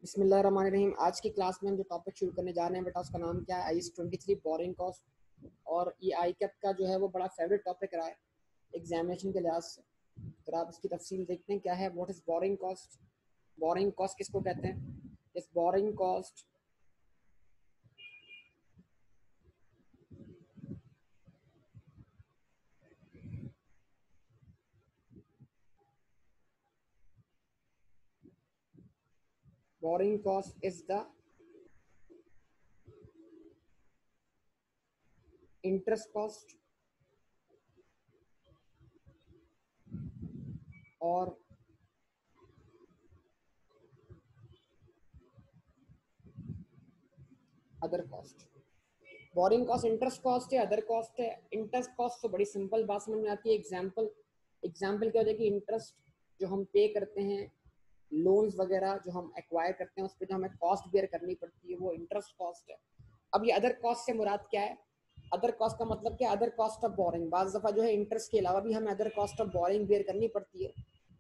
बिस्मिल्लाहिर्रहमानिर्रहीम। आज की क्लास में हम जो टॉपिक शुरू करने जा रहे हैं बेटा, उसका नाम क्या है? IS-23 borrowing cost. और ये आई कैप का जो है वो बड़ा फेवरेट टॉपिक रहा है एग्जामिनेशन के लिहाज से। तो आप इसकी तफसील देखते हैं क्या है। What is borrowing cost? Borrowing cost किसको कहते हैं? इस borrowing cost borrowing cost is the interest cost और other cost. Borrowing cost interest cost है, अदर कॉस्ट है। इंटरेस्ट कॉस्ट तो बड़ी सिंपल बात समझ में आती है। एग्जाम्पल एग्जाम्पल क्या होता है कि इंटरेस्ट जो हम पे करते हैं, लोन्स वगैरह जो हम एक्वायर करते हैं, उस पर जो हमें कॉस्ट बेयर करनी पड़ती है, वो इंटरेस्ट कॉस्ट है। अब ये अदर कॉस्ट से मुराद क्या है? अदर कॉस्ट का मतलब क्या? Other cost of borrowing. बाज़ दफ़ा जो है इंटरेस्ट के अलावा भी हमें other cost of borrowing bear करनी पड़ती है,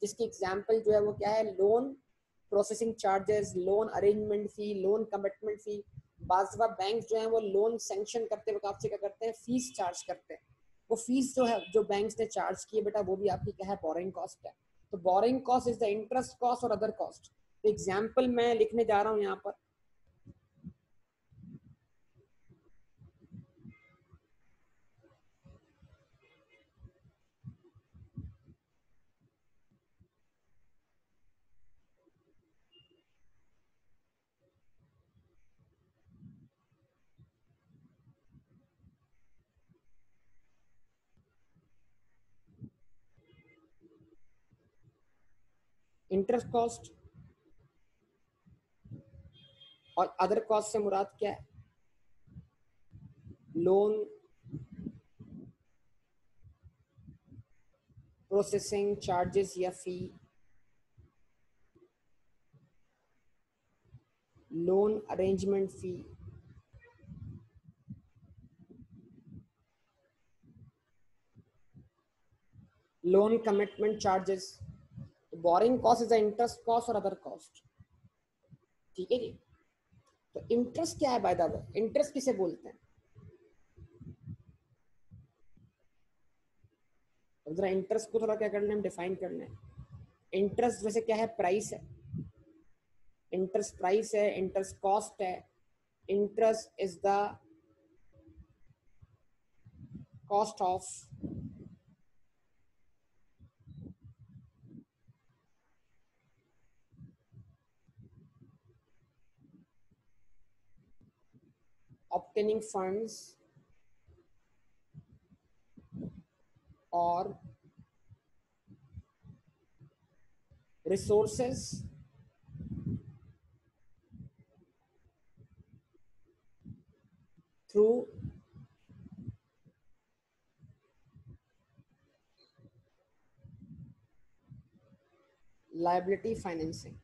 जिसकी एग्जाम्पल जो है वो क्या है? Loan processing charges, loan arrangement fee, loan commitment fee. बाज़ दफ़ा बैंक जो है वो लोन सेंक्शन करते वक्त आपसे क्या करते हैं? फीस चार्ज करते हैं। वो फीस जो है जो बैंक ने चार्ज की है बेटा, वो भी आपकी क्या है? बोरिंग कॉस्ट है। तो borrowing cost is the interest cost और अदर कॉस्ट। एग्जाम्पल मैं लिखने जा रहा हूँ यहाँ पर। इंटरेस्ट कॉस्ट और अदर कॉस्ट से मुराद क्या है? लोन प्रोसेसिंग चार्जेस या fee, loan arrangement fee, loan commitment charges. Borrowing cost is the interest cost और अदर कॉस्ट। ठीक है जी। तो इंटरेस्ट क्या है? बाय द वे, इंटरेस्ट किसे बोलते हैं? अब जरा इंटरेस्ट को थोड़ा क्या करना है, हम डिफाइन करना है। इंटरेस्ट वैसे क्या है? प्राइस है। इंटरेस्ट प्राइस है, इंटरेस्ट कॉस्ट है। Interest is the cost of obtaining funds or resources through liability financing।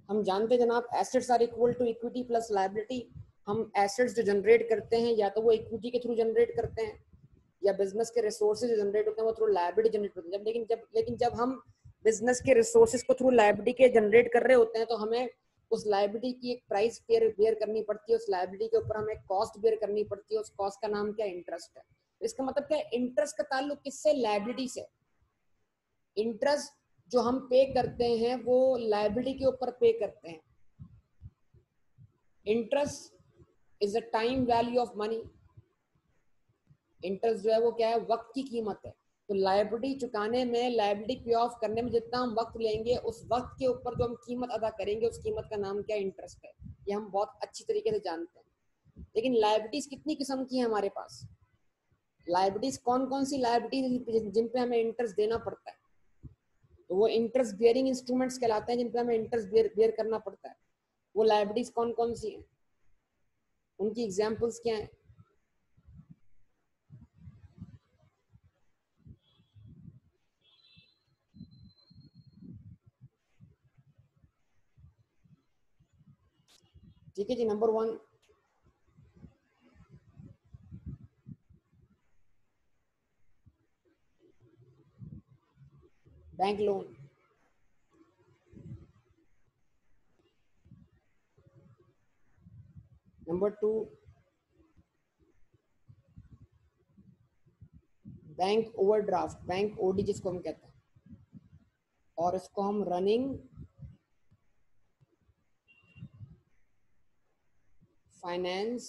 हम जानते हैं जनाब, assets are equal to equity plus liability. हम एसेट्स जो जनरेट करते हैं या तो वो इक्विटी के थ्रू जनरेट करते हैं, या बिजनेस के रिसोर्सेज जो जनरेट होते हैं वो थ्रू लायबिलिटी जनरेट होते हैं। लेकिन जब हम बिजनेस के रिसोर्सेज को थ्रू लायबिलिटी के जनरेट कर रहे होते हैं, तो हमें उस लायबिलिटी की एक प्राइस बेयर करनी पड़ती है। उस लायबिलिटी के ऊपर हमें कॉस्ट बेयर करनी पड़ती है। उस कॉस्ट का नाम क्या? इंटरेस्ट है। तो इसका मतलब क्या है? इंटरेस्ट का ताल्लुक किससे? लायबिलिटी से। इंटरेस्ट जो हम पे करते हैं वो लायबिलिटी के ऊपर पे करते हैं। Interest is the time value of money. Interest जो है वो क्या है? वक्त की कीमत है। तो लायबिलिटी चुकाने में, लायबिलिटी पे ऑफ करने में जितना हम वक्त लेंगे, उस वक्त के ऊपर जो हम कीमत अदा करेंगे, उस कीमत का नाम क्या? इंटरेस्ट है। ये हम बहुत अच्छी तरीके से जानते हैं। लेकिन लायबिलिटीज कितनी किस्म की है हमारे पास? लायबिलिटीज कौन कौन सी लायबिलिटीज जिन पे हमें इंटरेस्ट देना पड़ता है? तो वो इंटरेस्ट बियरिंग इंस्ट्रूमेंट्स कहलाते हैं, जिन पे हमें इंटरेस्ट बियर करना पड़ता है। वो लायबिलिटीज कौन कौन सी हैं? उनकी एग्जाम्पल्स क्या हैं? ठीक है जी। Number one, bank loan, number 2 bank overdraft, bank OD जिसको हम कहते हैं, और इसको हम रनिंग फाइनेंस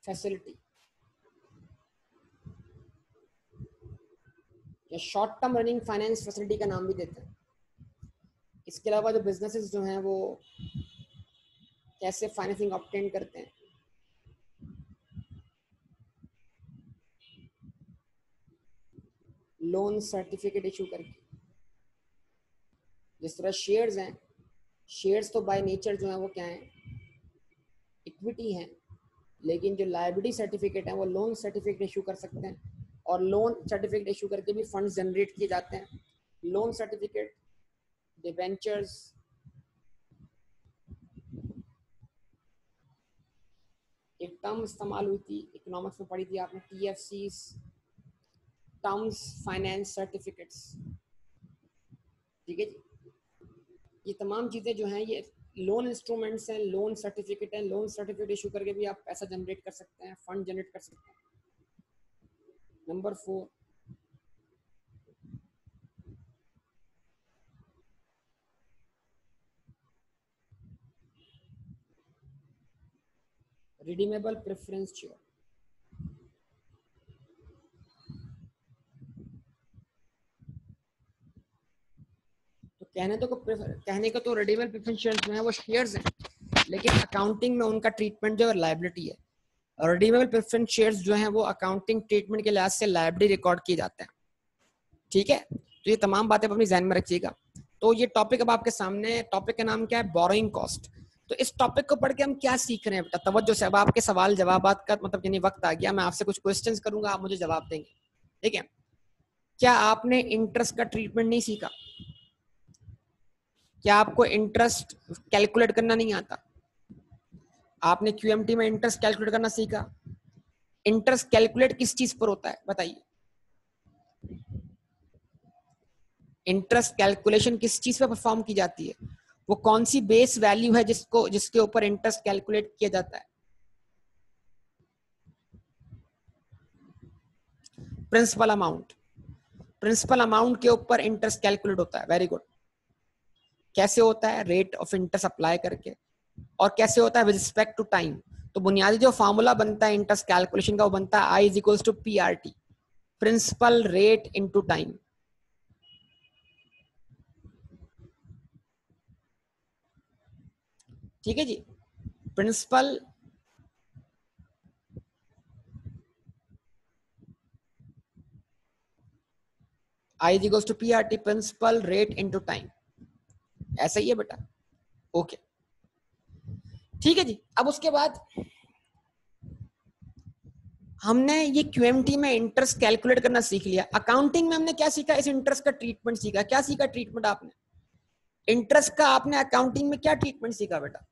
फैसिलिटी या short term running finance facility का नाम भी देते हैं। इसके अलावा जो बिजनेसेस जो हैं वो कैसे फाइनेंसिंग ऑब्टेन करते हैं, लोन सर्टिफिकेट इशू करके। जिस तरह शेयर्स हैं, शेयर्स तो बाय नेचर जो है वो क्या है, इक्विटी है, लेकिन जो लायबिलिटी सर्टिफिकेट है वो लोन सर्टिफिकेट इशू कर सकते हैं, और लोन सर्टिफिकेट इशू करके भी फंड्स जनरेट किए जाते हैं। लोन सर्टिफिकेट, डिबेंचर्स, एक टर्म इस्तेमाल हुई थी इकोनॉमिक्स में, पढ़ी थी आपने, TFCs, टर्म्स फाइनेंस सर्टिफिकेट्स, ठीक है जी। ये तमाम चीज़ें जो हैं ये लोन इंस्ट्रूमेंट्स हैं, लोन सर्टिफिकेट है। लोन सर्टिफिकेट इशू करके भी आप पैसा जनरेट कर सकते हैं, फंड जनरेट कर सकते हैं। Number 4 redeemable preference share. तो कहने को तो रिडीमेबल प्रेफरेंस शेयर जो है वो शेयर्स हैं, लेकिन अकाउंटिंग में उनका ट्रीटमेंट जो है लायबिलिटी है। और रिडीमेबल प्रेफरेंस शेयर्स जो हैं वो अकाउंटिंग ट्रीटमेंट के लिहाज से लायबिलिटी रिकॉर्ड किए जाते हैं, ठीक है। तो ये तमाम बातें अपनी ध्यान में रखिएगा। तो ये टॉपिक अब आपके सामने, टॉपिक का नाम क्या है, बोरोइंग कॉस्ट। तो इस टॉपिक को पढ़ के हम क्या सीख रहे हैं बेटा, तवज्जो से। अब आपके सवाल जवाबात का मतलब यानी वक्त आ गया, मैं आपसे कुछ क्वेश्चंस करूंगा, आप मुझे जवाब देंगे, ठीक है। क्या आपने इंटरेस्ट का ट्रीटमेंट नहीं सीखा? क्या आपको इंटरेस्ट कैलकुलेट करना नहीं आता? आपने QMT में इंटरेस्ट कैलकुलेट करना सीखा? इंटरेस्ट कैलकुलेट किस चीज पर होता है बताइए? इंटरेस्ट कैलकुलेशन किस चीज पर परफॉर्म की जाती है? वो कौन सी बेस वैल्यू है जिसके ऊपर इंटरेस्ट कैलकुलेट किया जाता है? Principal amount. प्रिंसिपल अमाउंट के ऊपर इंटरेस्ट कैलकुलेट होता है, वेरी गुड। कैसे होता है? रेट ऑफ इंटरेस्ट अप्लाई करके। और कैसे होता है? With respect to time. तो बुनियादी जो फॉर्मूला बनता है इंटरेस्ट कैलकुलेशन का वो बनता है I = PRT, principal rate into time. ठीक है जी। Principal I = PRT, principal rate into time. ऐसा ही है बेटा, ओके, ठीक है जी। अब उसके बाद हमने ये QMT में इंटरेस्ट कैलकुलेट करना सीख लिया। अकाउंटिंग में हमने क्या सीखा? इस इंटरेस्ट का ट्रीटमेंट सीखा। क्या सीखा ट्रीटमेंट आपने? इंटरेस्ट का आपने अकाउंटिंग में क्या ट्रीटमेंट सीखा बेटा?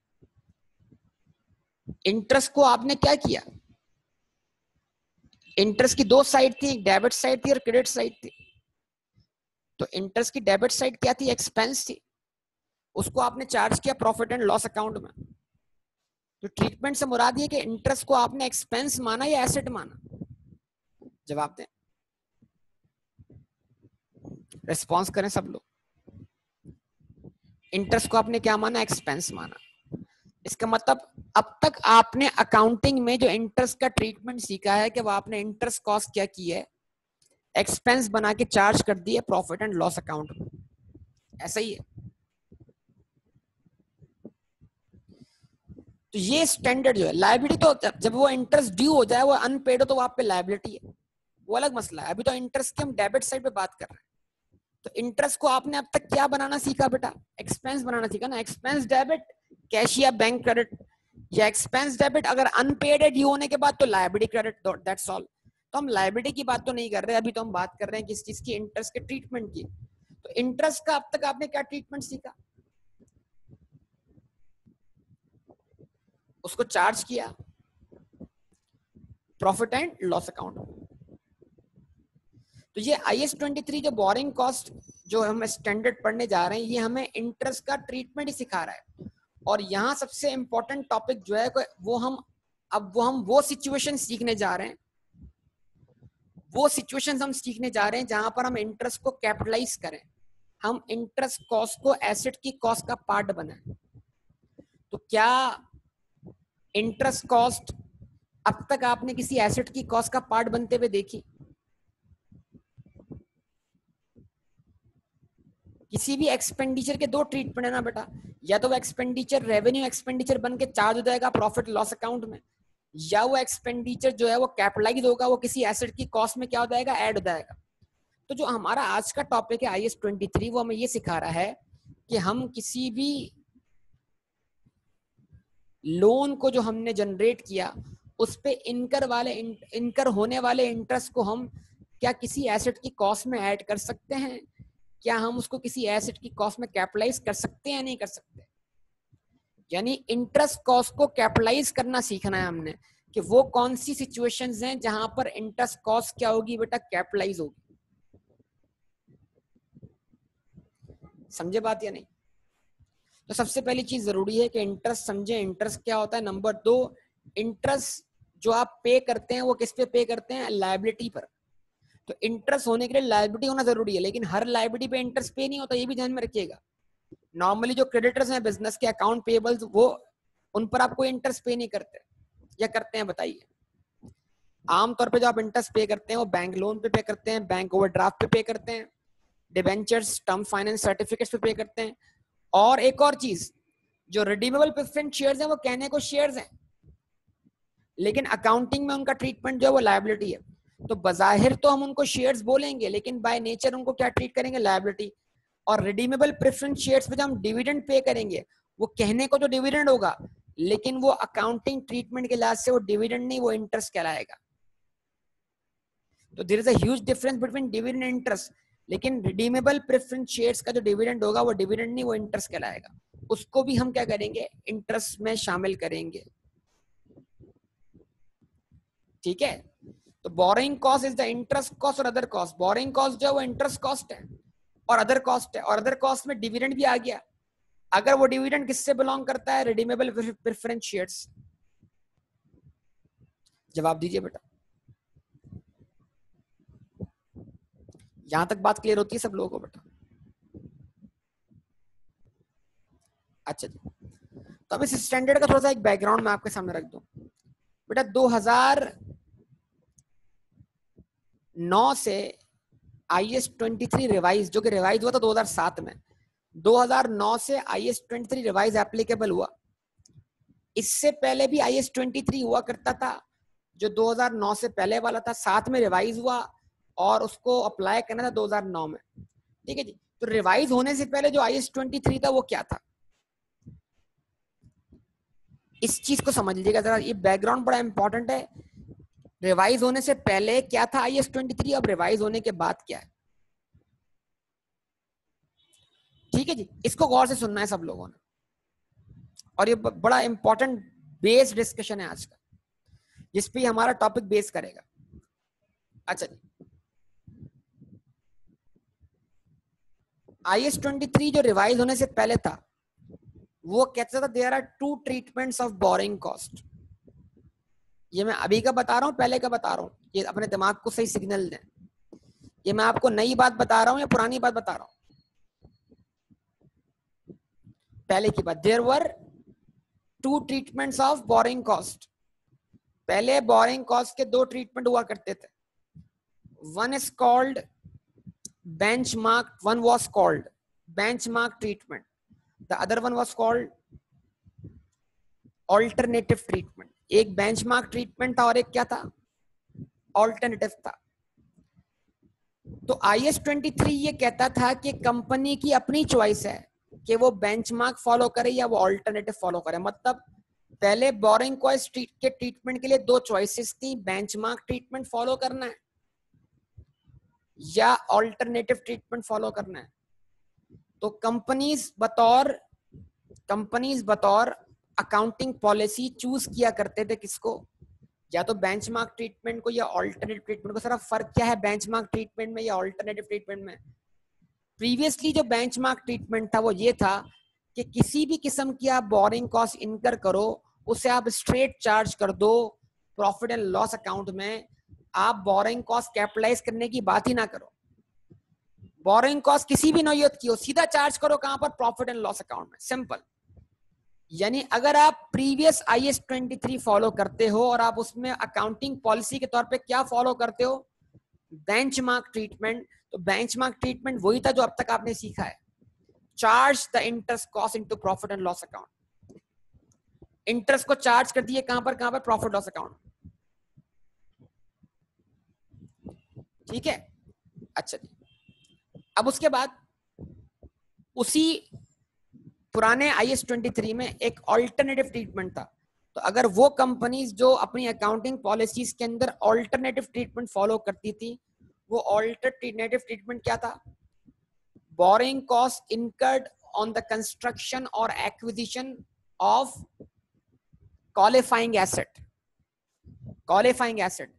इंटरेस्ट को आपने क्या किया? इंटरेस्ट की दो साइड थी, एक डेबिट साइड थी और क्रेडिट साइड थी। तो इंटरेस्ट की डेबिट साइड क्या थी? एक्सपेंस थी। उसको आपने चार्ज किया प्रॉफिट एंड लॉस अकाउंट में। तो ट्रीटमेंट से मुराद ये कि इंटरेस्ट को आपने एक्सपेंस माना या एसेट माना? जवाब दें, रिस्पॉन्स करें सब लोग। इंटरेस्ट को आपने क्या माना? एक्सपेंस माना। इसका मतलब अब तक आपने अकाउंटिंग में जो इंटरेस्ट का ट्रीटमेंट सीखा है कि वो आपने इंटरेस्ट कॉस्ट क्या की है, एक्सपेंस बना के चार्ज कर दिए प्रॉफिट एंड लॉस अकाउंट में। ऐसा ही है। तो ये स्टैंडर्ड जो है लायबिलिटी, तो जब वो इंटरेस्ट ड्यू हो जाए, वो अनपेड हो, तो वो आप पे लायबिलिटी है, वो अलग मसला है। अभी तो इंटरेस्ट की हम डेबिट साइड पे बात कर रहे हैं। तो इंटरेस्ट को आपने अब तक क्या बनाना सीखा बेटा? एक्सपेंस बनाना सीखा ना। एक्सपेंस डेबिट, कैश या बैंक क्रेडिट, या एक्सपेंस डेबिट अगर अनपेड है ड्यू होने के बाद तो लायबिलिटी क्रेडिट, दैट्स ऑल। तो हम लायबिलिटी की बात तो नहीं कर रहे, अभी तो हम बात कर रहे हैं किस चीज की? इंटरेस्ट के ट्रीटमेंट की। तो इंटरेस्ट का अब तक आपने क्या ट्रीटमेंट सीखा? उसको चार्ज किया प्रॉफिट एंड लॉस अकाउंट। तो ये IS-23 जो बोरिंग कॉस्ट जो हम स्टैंडर्ड पढ़ने जा रहे हैं, ये हमें इंटरेस्ट का ट्रीटमेंट ही सिखा रहा है। और यहाँ सबसे इंपॉर्टेंट टॉपिक जो है वो सिचुएशन सीखने जा रहे हैं, वो सिचुएशन हम सीखने जा रहे हैं जहां पर हम इंटरेस्ट को कैपिटलाइज करें, हम इंटरेस्ट कॉस्ट को एसेट की कॉस्ट का पार्ट बनाएं। तो क्या इंटरेस्ट कॉस्ट अब तक आपने किसी एसेट की कॉस्ट का पार्ट बनते हुए देखी? किसी भी एक्सपेंडिचर के दो ट्रीटमेंट है ना बेटा, या तो वो एक्सपेंडिचर रेवेन्यू एक्सपेंडिचर बन के चार्ज हो जाएगा प्रॉफिट लॉस अकाउंट में, या वो एक्सपेंडिचर जो है वो कैपिटलाइज होगा, वो किसी एसेट की कॉस्ट में क्या हो जाएगा, ऐड हो जाएगा। तो जो हमारा आज का टॉपिक है IS-23, वो हमें ये सिखा रहा है कि हम किसी भी लोन को जो हमने जनरेट किया उस पे इनकर होने वाले इंटरेस्ट को हम क्या किसी एसेट की कॉस्ट में ऐड कर सकते हैं, क्या हम उसको किसी एसेट की कॉस्ट में कैपिटलाइज कर सकते हैं या नहीं कर सकते। यानी इंटरेस्ट कॉस्ट को कैपिटलाइज करना सीखना है हमने, कि वो कौन सी सिचुएशंस हैं जहां पर इंटरेस्ट कॉस्ट क्या होगी बेटा, कैपिटलाइज होगी। समझे बात या नहीं? तो सबसे पहली चीज जरूरी है कि इंटरेस्ट समझे, इंटरेस्ट क्या होता है। नंबर 2, इंटरेस्ट जो आप पे करते हैं वो किस पे पे करते हैं, लायबिलिटी पर। तो इंटरेस्ट होने के लिए लायबिलिटी होना जरूरी है, लेकिन हर लायबिलिटी पे इंटरेस्ट पे नहीं होता, ये भी ध्यान में रखिएगा। नॉर्मली जो क्रेडिटर्स हैं बिजनेस के, अकाउंट पेबल्स, वो उन पर आप कोई इंटरेस्ट पे नहीं करते, या करते हैं बताइए? आमतौर पे जो आप इंटरेस्ट पे करते हैं वो बैंक लोन पे पे करते हैं, बैंक ओवरड्राफ्ट पे पे करते हैं, डिबेंचर्स, टर्म फाइनेंस सर्टिफिकेट्स पे पे करते हैं। और एक और चीज, जो रिडीमेबल प्रेफरेंस शेयर्स हैं वो कहने को शेयर्स हैं, लेकिन अकाउंटिंग में उनका ट्रीटमेंट जो है वो लायबिलिटी है। तो बजाहिर तो हम उनको शेयर्स बोलेंगे, लेकिन बाय नेचर उनको क्या ट्रीट करेंगे, लायबिलिटी। और रिडीमेबल प्रेफरेंस शेयर्स पे जो हम डिविडेंड पे करेंगे, वो कहने को तो डिविडेंड होगा, लेकिन वो अकाउंटिंग ट्रीटमेंट के लिहाज से वो डिविडेंड नहीं, वो इंटरेस्ट कहलाएगा। तो there is a huge difference between dividend and interest. लेकिन रिडीमेबल प्रेफरेंस शेयर्स का जो डिविडेंड होगा वो डिविडेंड नहीं, वो इंटरेस्ट कहलाएगा। उसको भी हम क्या करेंगे, इंटरेस्ट में शामिल करेंगे। ठीक है? तो borrowing cost is the interest cost और अदर कॉस्ट। बोरिंग कॉस्ट जो है वो इंटरेस्ट कॉस्ट है और अदर कॉस्ट है, और अदर कॉस्ट में डिविडेंड भी आ गया। अगर वो डिविडेंड किससे बिलोंग करता है, रिडीमेबल प्रेफरेंस शेयर्स। जवाब दीजिए बेटा, यहां तक बात क्लियर होती है सब लोगों को बेटा? अच्छा जी, तो अब इस स्टैंडर्ड का थोड़ा सा एक बैकग्राउंड मैं आपके सामने रख दूं बेटा। 2009 से IS-23 रिवाइज, जो कि रिवाइज हुआ था 2007 में, 2009 से IS-23 रिवाइज एप्लीकेबल हुआ। इससे पहले भी IS-23 हुआ करता था, जो 2009 से पहले वाला था, साथ में रिवाइज हुआ और उसको अप्लाई करना था 2009 में। ठीक है जी? तो रिवाइज होने से पहले जो IS-23 था वो क्या था, इस चीज को समझ लीजिएगा जरा, ये बैकग्राउंड बड़ा इंपॉर्टेंट है। रिवाइज होने से पहले क्या था IS-23, अब रिवाइज होने के बाद क्या है। ठीक है जी? इसको गौर से सुनना है सब लोगों ने, और ये बड़ा इंपॉर्टेंट बेस डिस्कशन है आज का, जिस पे हमारा टॉपिक बेस करेगा। अच्छा जी, IS-23 जो रिवाइज होने से पहले था वो कहता था there are 2 treatments of borrowing cost. ये मैं अभी का बता रहा हूँ, पहले का बता रहा हूँ, ये अपने दिमाग को सही सिग्नल दें। ये मैं आपको नई बात बता रहा हूँ या पुरानी बात बता रहा हूँ? पहले की बात। There were 2 treatments of borrowing cost. पहले बोरिंग कॉस्ट के 2 ट्रीटमेंट हुआ करते थे। One is called benchmark, one was called benchmark treatment, the other one was called alternative treatment. एक बेंचमार्क ट्रीटमेंट था और एक क्या था, ऑल्टरनेटिव था। तो IS-23 ये कहता था कि कंपनी की अपनी चॉइस है कि वो बेंचमार्क फॉलो करे या वो ऑल्टरनेटिव फॉलो करे। मतलब पहले बोरिंग कॉस्ट के ट्रीटमेंट के लिए 2 चॉइसेस थी, बेंचमार्क ट्रीटमेंट फॉलो करना है या ऑल्टरनेटिव ट्रीटमेंट फॉलो करना है। तो कंपनीज बतौर अकाउंटिंग पॉलिसी चूज किया करते थे किसको, या तो बेंचमार्क ट्रीटमेंट को या ऑल्टरनेटिव ट्रीटमेंट को। सर फर्क क्या है बेंचमार्क ट्रीटमेंट में या ऑल्टरनेटिव ट्रीटमेंट में? प्रीवियसली जो बेंचमार्क ट्रीटमेंट था वो ये था कि किसी भी किस्म की आप बोरिंग कॉस्ट इनकर करो उसे आप स्ट्रेट चार्ज कर दो प्रॉफिट एंड लॉस अकाउंट में, आप बोरिंग कॉस्ट कैपिटलाइज करने की बात ही ना करो। बोरिंग कॉस्ट किसी भी नौयत की हो सीधा चार्ज करो कहां पर? प्रॉफिट एंड लॉस अकाउंट में, सिंपल। यानी अगर आप प्रीवियस IAS 23 फॉलो करते हो और आप उसमें अकाउंटिंग पॉलिसी के तौर पे क्या फॉलो करते हो? Benchmark treatment. तो बेंचमार्क ट्रीटमेंट वही था जो अब तक आपने सीखा है, charge the interest cost into profit and loss account. Interest को चार्ज कर दिए कहां पर? कहां पर? Profit loss account. ठीक है, अच्छा जी। अब उसके बाद उसी पुराने IAS 23 में एक ऑल्टरनेटिव ट्रीटमेंट था। तो अगर वो कंपनीज जो अपनी अकाउंटिंग पॉलिसीज के अंदर ऑल्टरनेटिव ट्रीटमेंट फॉलो करती थी, वो ऑल्टरनेटिव ट्रीटमेंट क्या था? Borrowing cost incurred on the construction और acquisition of qualifying asset. Qualifying asset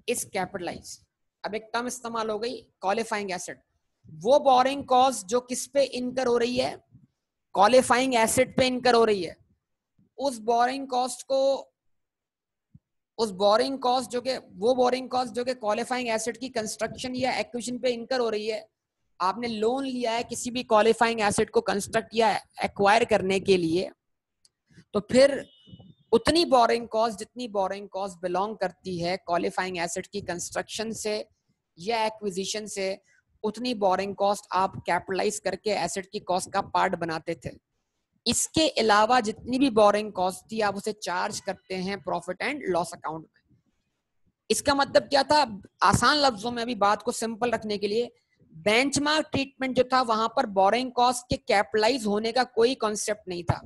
is capitalize. अब एक टर्म इस्तेमाल हो गई क्वालिफाइंग एसेट। वो बोरिंग कॉस्ट जो किस पे इनकर हो रही है? क्वालिफाइंग एसेट पे इनकर हो रही है। उस बोरिंग कॉस्ट जो कि क्वालिफाइंग एसेट की कंस्ट्रक्शन या एक्विजिशन पे इनकर हो रही है। आपने लोन लिया है किसी भी क्वालिफाइंग एसेट को कंस्ट्रक्ट या एक्वायर करने के लिए, तो फिर उतनी बोरिंग कॉस्ट जितनी बोरिंग कॉस्ट बिलोंग करती है क्वालिफाइंग एसेट की कंस्ट्रक्शन से या एक्विजिशन से, उतनी बोरिंग कॉस्ट आप कैपिटलाइज करके एसेट की कॉस्ट का पार्ट बनाते थे। इसके अलावा जितनी भी बोरिंग कॉस्ट थी आप उसे चार्ज करते हैं प्रॉफिट एंड लॉस अकाउंट में। इसका मतलब क्या था? आसान लफ्जों में अभी बात को सिंपल रखने के लिए, बेंचमार्क ट्रीटमेंट जो था वहां पर बोरिंग कॉस्ट के कैपिटलाइज होने का कोई कॉन्सेप्ट नहीं था,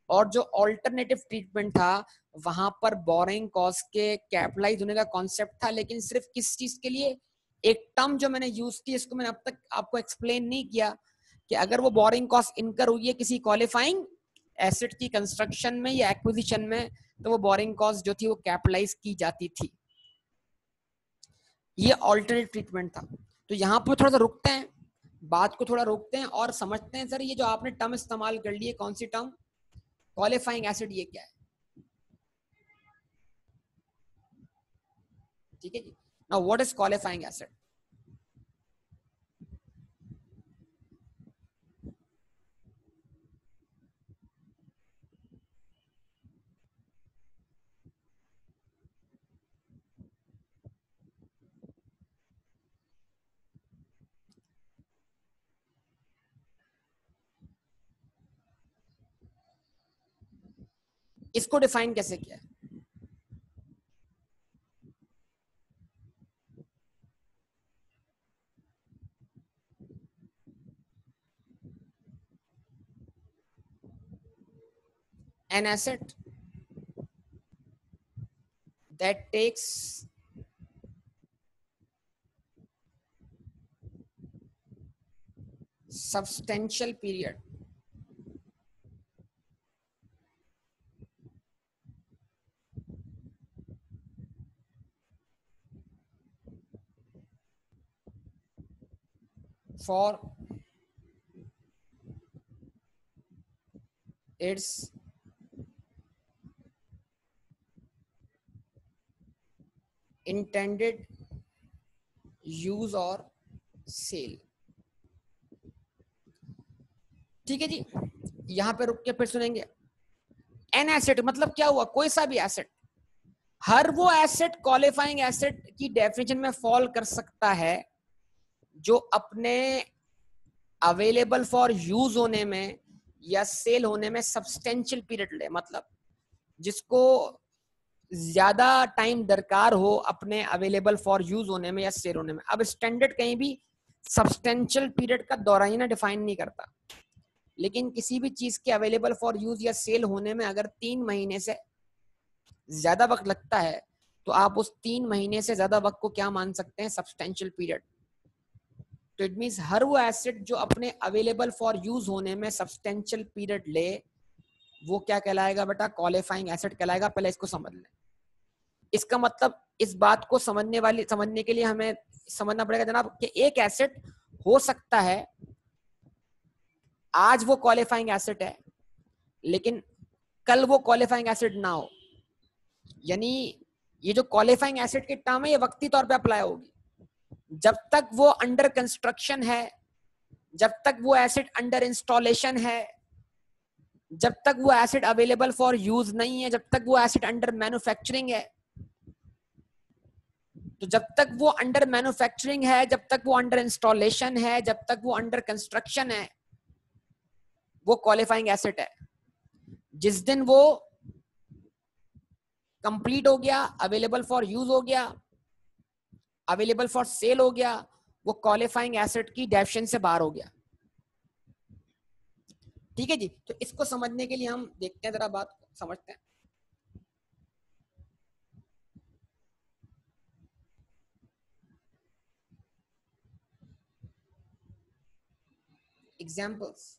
और जो ऑल्टरनेटिव ट्रीटमेंट था वहां पर बोरिंग कॉस्ट के कैपिटलाइज होने का कॉन्सेप्ट था। लेकिन सिर्फ किस चीज के लिए? एक टर्म जो मैंने यूज की, इसको मैंने अब तक आपको एक्सप्लेन नहीं किया, कि अगर वो बोरिंग कॉस्ट इनकर हुई है किसी क्वालिफाइंग एसेट की कंस्ट्रक्शन में या एक्विजिशन में, तो वो बोरिंग कॉस्ट जो थी वो कैपिटलाइज की जाती थी। ये ऑल्टरनेटिव ट्रीटमेंट था। तो यहाँ पर थोड़ा सा रुकते हैं, बात को थोड़ा रोकते हैं और समझते हैं सर ये जो आपने टर्म इस्तेमाल कर ली है, कौन सी टर्म? क्वालिफाइंग एसिड, ये क्या है? ठीक है जी। Now what is qualifying asset? इसको डिफाइन कैसे किया है? An asset that takes substantial period for its intended use और सेल। ठीक है जी, यहां पे रुक के फिर सुनेंगे। एन एसेट मतलब क्या हुआ? कोई सा भी एसेट। हर वो एसेट क्वालिफाइंग एसेट की डेफिनेशन में फॉल कर सकता है जो अपने अवेलेबल फॉर यूज होने में या सेल होने में सब्सटेंशियल पीरियड ले, मतलब जिसको ज्यादा टाइम दरकार हो अपने अवेलेबल फॉर यूज होने में या सेल होने में। अब स्टैंडर्ड कहीं भी सब्सटेंशियल पीरियड का दौरानिया डिफाइन नहीं करता, लेकिन किसी भी चीज के अवेलेबल फॉर यूज या सेल होने में अगर 3 महीने से ज्यादा वक्त लगता है तो आप उस 3 महीने से ज्यादा वक्त को क्या मान सकते हैं? Substantial period. तो इट मींस हर वो एसेट जो अपने अवेलेबल फॉर यूज होने में सब्सटेंशियल पीरियड ले, वो क्या कहलाएगा बेटा? क्वालिफाइंग एसेट कहलाएगा। पहले इसको समझ लें। इसका मतलब इस बात को समझने के लिए हमें समझना पड़ेगा जनाब कि एक एसेट हो सकता है आज वो क्वालिफाइंग एसेट है लेकिन कल वो क्वालिफाइंग एसेट ना हो। यानी ये जो क्वालिफाइंग एसेट की टर्म है ये वक्ती तौर पे अप्लाई होगी। जब तक वो अंडर कंस्ट्रक्शन है, जब तक वो एसेट अंडर इंस्टॉलेशन है, जब तक वो एसेट अवेलेबल फॉर यूज नहीं है, जब तक वो एसेट अंडर मैन्युफैक्चरिंग है, तो जब तक वो अंडर मैन्युफैक्चरिंग है, जब तक वो अंडर इंस्टॉलेशन है, जब तक वो अंडर कंस्ट्रक्शन है, वो क्वालिफाइंग एसेट है। जिस दिन वो कंप्लीट हो गया, अवेलेबल फॉर यूज हो गया, अवेलेबल फॉर सेल हो गया, वो क्वालिफाइंग एसेट की डेफिनेशन से बाहर हो गया। ठीक है जी। तो इसको समझने के लिए हम देखते हैं, जरा बात समझते हैं। एग्जाम्पल्स।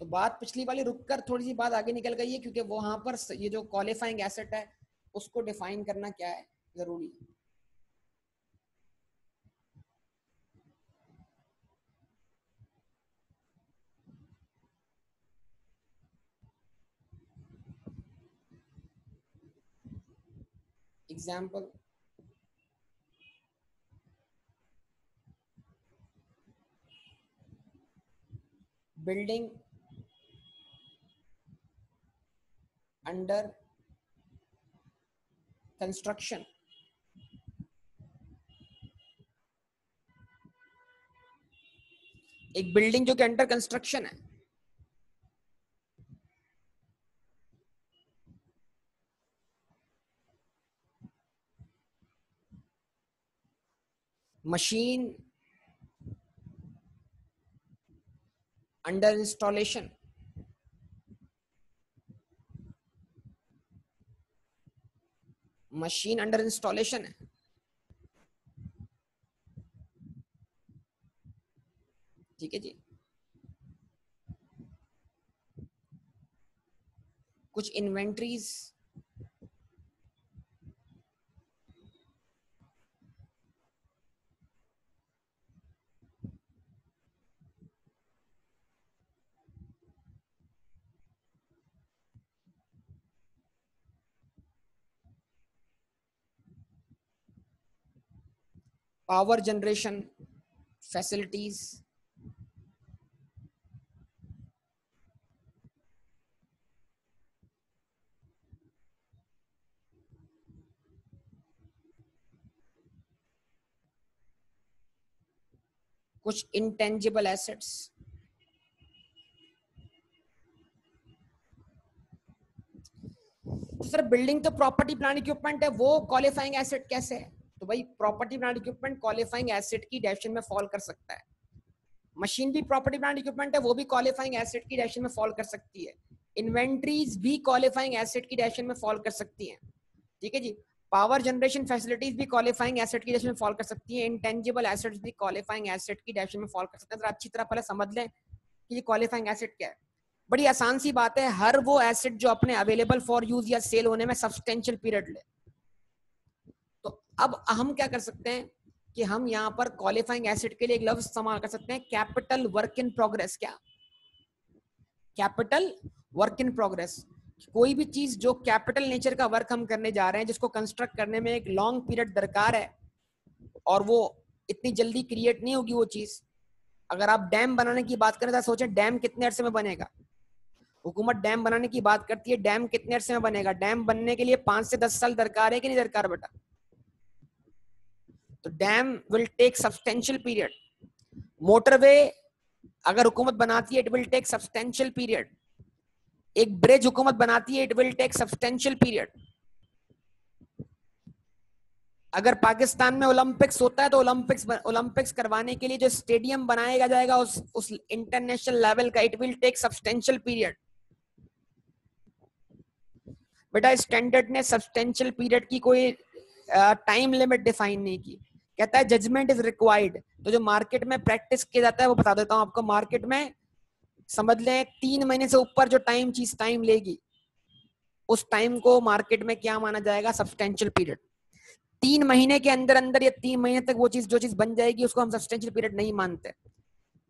तो बात पिछली वाली रुककर थोड़ी सी बात आगे निकल गई है क्योंकि वहां पर ये जो क्वालिफाइंग एसेट है उसको डिफाइन करना क्या है जरूरी है। Example, building under construction. एक बिल्डिंग जो कि अंडर कंस्ट्रक्शन है, machine under installation, machine under installation है। ठीक है जी। कुछ इन्वेंट्रीज पावर जनरेशन फैसिलिटीज, कुछ इंटेंजिबल एसेट्स। तो सर बिल्डिंग तो प्रॉपर्टी प्लांट इक्विपमेंट है, वो क्वालिफाइंग एसेट कैसे है? तो भाई property plant equipment qualifying asset की डेफिनेशन में फॉल कर सकता है। मशीन भी प्रॉपर्टी प्लांट इक्विपमेंट है, वो भी क्वालिफाइंग एसेट की डेफिनेशन में फॉल कर सकती है। इन्वेंट्रीज भी क्वालिफाइंग एसेट की डेफिनेशन में फॉल कर सकती हैं। ठीक है जी। पावर जनरेशन फैसिलिटीज भी क्वालिफाइंग एसेट की डेफिनेशन में फॉल कर सकती है। इंटेंजिबल एसेट्स भी क्वालिफाइंग एसेट की डेफिनेशन में फॉल कर सकते हैं। तो अच्छी तरह पहले समझ लें कि ये क्वालिफाइंग एसेट क्या है। बड़ी आसान सी बात है, हर वो एसेट जो अपने अवेलेबल फॉर यूज या सेल होने में सब्सटेंशियल पीरियड ले। तो अब हम क्या कर सकते हैं कि हम यहाँ पर क्वालिफाइंग एसेट के लिए एक लफ्ज इस्तेमाल कर सकते हैं, कैपिटल वर्क इन प्रोग्रेस। क्या? Capital work in progress. कोई भी चीज जो कैपिटल नेचर का वर्क हम करने जा रहे हैं, जिसको कंस्ट्रक्ट करने में एक लॉन्ग पीरियड दरकार है और वो इतनी जल्दी क्रिएट नहीं होगी वो चीज। अगर आप डैम बनाने की बात करें तो सोचें डैम कितने अरसे में बनेगा। हुकूमत डैम बनाने की बात करती है, डैम कितने अरसे में बनेगा? डैम बनने के लिए 5 से 10 साल दरकार है कि नहीं दरकार बेटा? तो dam will take substantial period. Motorway अगर हुकूमत बनाती है, it will take substantial period. एक ब्रिज हुकूमत बनाती है, it will take substantial period. अगर पाकिस्तान में ओलंपिक्स होता है तो ओलंपिक्स करवाने के लिए जो स्टेडियम बनाया जाएगा उस इंटरनेशनल लेवल का, it will take substantial period. बेटा स्टैंडर्ड ने सब्सटेंशियल पीरियड की कोई टाइम लिमिट डिफाइन नहीं की। कहता है जजमेंट इज रिक्वायर्ड। तो जो मार्केट में प्रैक्टिस किया जाता है वो बता देता हूं आपको। मार्केट में समझ लें 3 महीने से ऊपर जो चीज टाइम लेगी उस टाइम को मार्केट में क्या माना जाएगा, सब्सटेंशियल पीरियड। 3 महीने के अंदर अंदर या 3 महीने तक वो चीज जो चीज बन जाएगी उसको हम सब्सटेंशियल पीरियड नहीं मानते।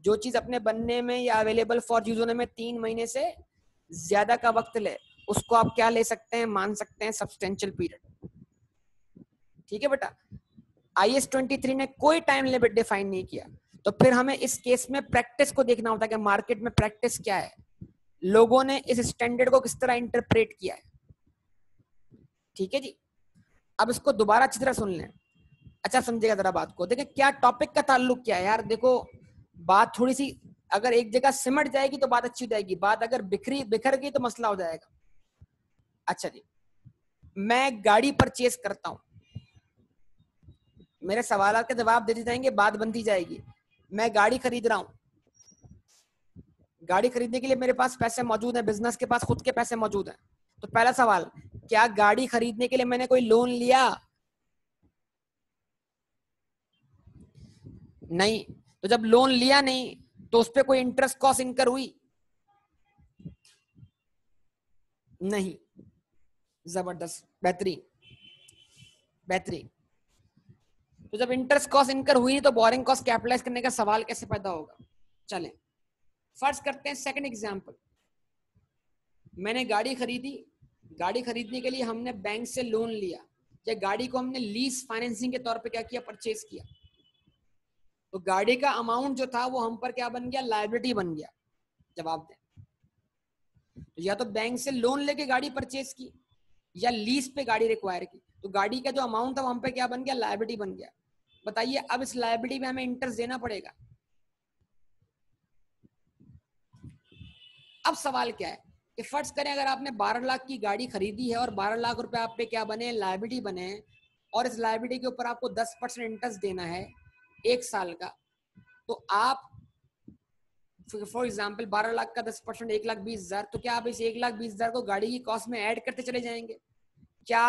जो चीज अपने बनने में या अवेलेबल फॉर यूज होने में 3 महीने से ज्यादा का वक्त ले उसको आप क्या ले सकते हैं, मान सकते हैं सब्सटेंशियल पीरियड। ठीक है बेटा। IAS 23 ने कोई टाइम लिमिट डिफाइन नहीं किया, तो फिर हमें इस केस में प्रैक्टिस को देखना होता है कि मार्केट में प्रैक्टिस क्या है, लोगों ने इस स्टैंडर्ड को किस तरह इंटरप्रेट किया है। ठीक है जी। अब इसको दोबारा अच्छी तरह सुन लें, अच्छा समझेगा जरा बात को। देखिए क्या टॉपिक का ताल्लुक क्या है यार। देखो बात थोड़ी सी अगर एक जगह सिमट जाएगी तो बात अच्छी हो जाएगी, बात अगर बिखर गई तो मसला हो जाएगा। अच्छा जी, मैं गाड़ी परचेज करता हूं, मेरे सवाल के जवाब देते जाएंगे, बात बनती जाएगी। मैं गाड़ी खरीद रहा हूं, गाड़ी खरीदने के लिए मेरे पास पैसे मौजूद हैं, बिजनेस के पास खुद के पैसे मौजूद हैं। तो पहला सवाल, क्या गाड़ी खरीदने के लिए मैंने कोई लोन लिया? नहीं। तो जब लोन लिया नहीं तो उस पर कोई इंटरेस्ट कॉस्ट इनकर हुई? नहीं। जबरदस्त, बेहतरीन बेहतरीन। तो जब इंटरेस्ट कॉस्ट इनकर हुई नहीं तो बोरिंग कॉस्ट कैपिटलाइज करने का सवाल कैसे पैदा होगा? चलें फर्ज करते हैं सेकंड एग्जांपल। मैंने गाड़ी खरीदी, गाड़ी खरीदने के लिए हमने बैंक से लोन लिया, या गाड़ी को हमने लीज फाइनेंसिंग के तौर पे क्या किया, परचेज किया। तो गाड़ी का अमाउंट जो था वो हम पर क्या बन गया, लायबिलिटी बन गया। जवाब दें। तो या तो बैंक से लोन लेके गाड़ी परचेज की या लीज पे गाड़ी रिक्वायर की, तो गाड़ी का जो अमाउंट था वो हम पे क्या बन गया, लायबिलिटी बन गया। बताइए अब इस लायबिलिटी में हमें इंटरेस्ट देना पड़ेगा। अब सवाल क्या है कि फर्ज करें अगर आपने 12 लाख की गाड़ी खरीदी है और 12 लाख रुपए आप पे क्या बने, लायबिलिटी बने, और इस लायबिलिटी के ऊपर आपको 10% इंटरेस्ट देना है 1 साल का। तो आप फॉर एग्जाम्पल 12 लाख का 10% 1,20,000, तो क्या आप इस 1,20,000 को गाड़ी की कॉस्ट में ऐड करते चले जाएंगे? क्या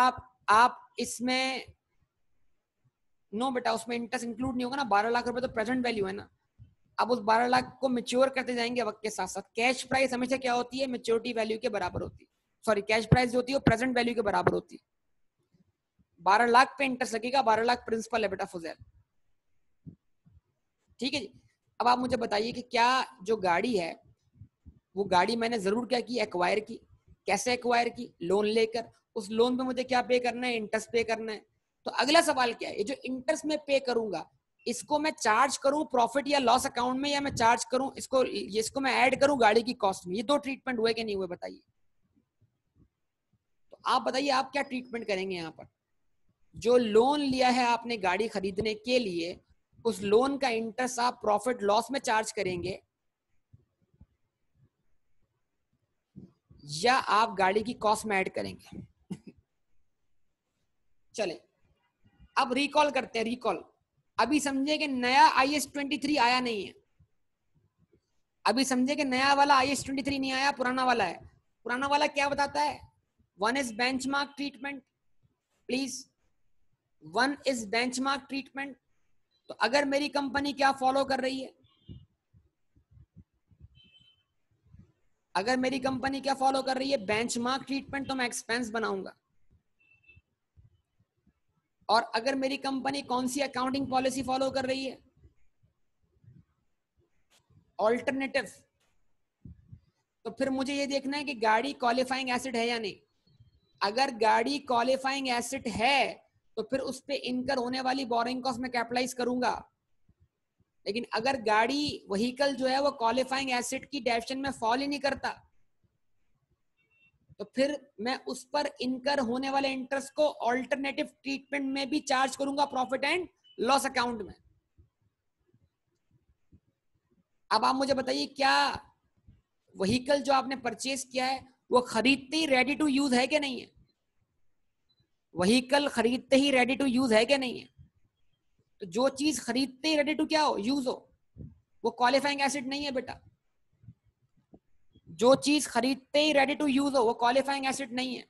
आप इसमें, नो बेटा, उसमें इंटरेस्ट इंक्लूड नहीं होगा ना। 12 लाख रुपए तो प्रेजेंट वैल्यू है ना। अब उस 12 लाख को मैच्योर करते जाएंगे वक्त के साथ साथ। कैश प्राइस हमेशा क्या होती है, मैच्योरिटी वैल्यू के बराबर होती है। सॉरी, कैश प्राइस जो होती है वो प्रेजेंट वैल्यू के बराबर होती है। 12 लाख पे इंटरेस्ट लगेगा, 12 लाख प्रिंसिपल है बेटा फुजैल। ठीक है जी। अब आप मुझे बताइए कि क्या जो गाड़ी है वो गाड़ी मैंने जरूर क्या की, एक्वायर की। कैसे एक्वायर की? लोन लेकर। उस लोन पे मुझे क्या पे करना है, इंटरेस्ट पे करना है। तो अगला सवाल क्या है, ये जो इंटरेस्ट में पे करूंगा इसको मैं चार्ज करूं प्रॉफिट या लॉस अकाउंट में, या मैं चार्ज करूं इसको मैं ऐड करूं गाड़ी की कॉस्ट में? ये दो ट्रीटमेंट हुए कि नहीं हुए बताइए। तो आप बताइए आप क्या ट्रीटमेंट करेंगे यहाँ पर। जो लोन लिया है आपने गाड़ी खरीदने के लिए, उस लोन का इंटरेस्ट आप प्रॉफिट लॉस में चार्ज करेंगे, या आप गाड़ी की कॉस्ट में ऐड करेंगे? चले अब रिकॉल करते हैं। रिकॉल अभी समझे कि नया IAS 23 आया नहीं है। अभी समझे कि नया वाला IAS 23 नहीं आया, पुराना वाला है। पुराना वाला क्या बताता है? One is benchmark treatment. Please, one is benchmark treatment. तो अगर मेरी कंपनी क्या फॉलो कर रही है, अगर मेरी कंपनी क्या फॉलो कर रही है, बेंचमार्क ट्रीटमेंट, तो मैं एक्सपेंस बनाऊंगा। और अगर मेरी कंपनी कौन सी अकाउंटिंग पॉलिसी फॉलो कर रही है, ऑल्टरनेटिव, तो फिर मुझे ये देखना है कि गाड़ी क्वालिफाइंग एसेट है या नहीं। अगर गाड़ी क्वालिफाइंग एसेट है तो फिर उस पे इनकर होने वाली बोरिंग कॉस्ट में कैपिटलाइज करूंगा। लेकिन अगर गाड़ी व्हीकल जो है वो क्वालिफाइंग एसेट की डेफिनेशन में फॉल ही नहीं करता, तो फिर मैं उस पर इनकर होने वाले इंटरेस्ट को ऑल्टरनेटिव ट्रीटमेंट में भी चार्ज करूंगा प्रॉफिट एंड लॉस अकाउंट में। अब आप मुझे बताइए क्या व्हीकल जो आपने परचेज किया है वो खरीदते ही रेडी टू यूज है कि नहीं है? व्हीकल खरीदते ही रेडी टू यूज है कि नहीं है? तो जो चीज खरीदते ही रेडी टू क्या हो, यूज हो, वो क्वालिफाइंग एसेट नहीं है बेटा। जो चीज खरीदते ही रेडी टू यूज हो वो क्वालिफाइंग एसेट नहीं है।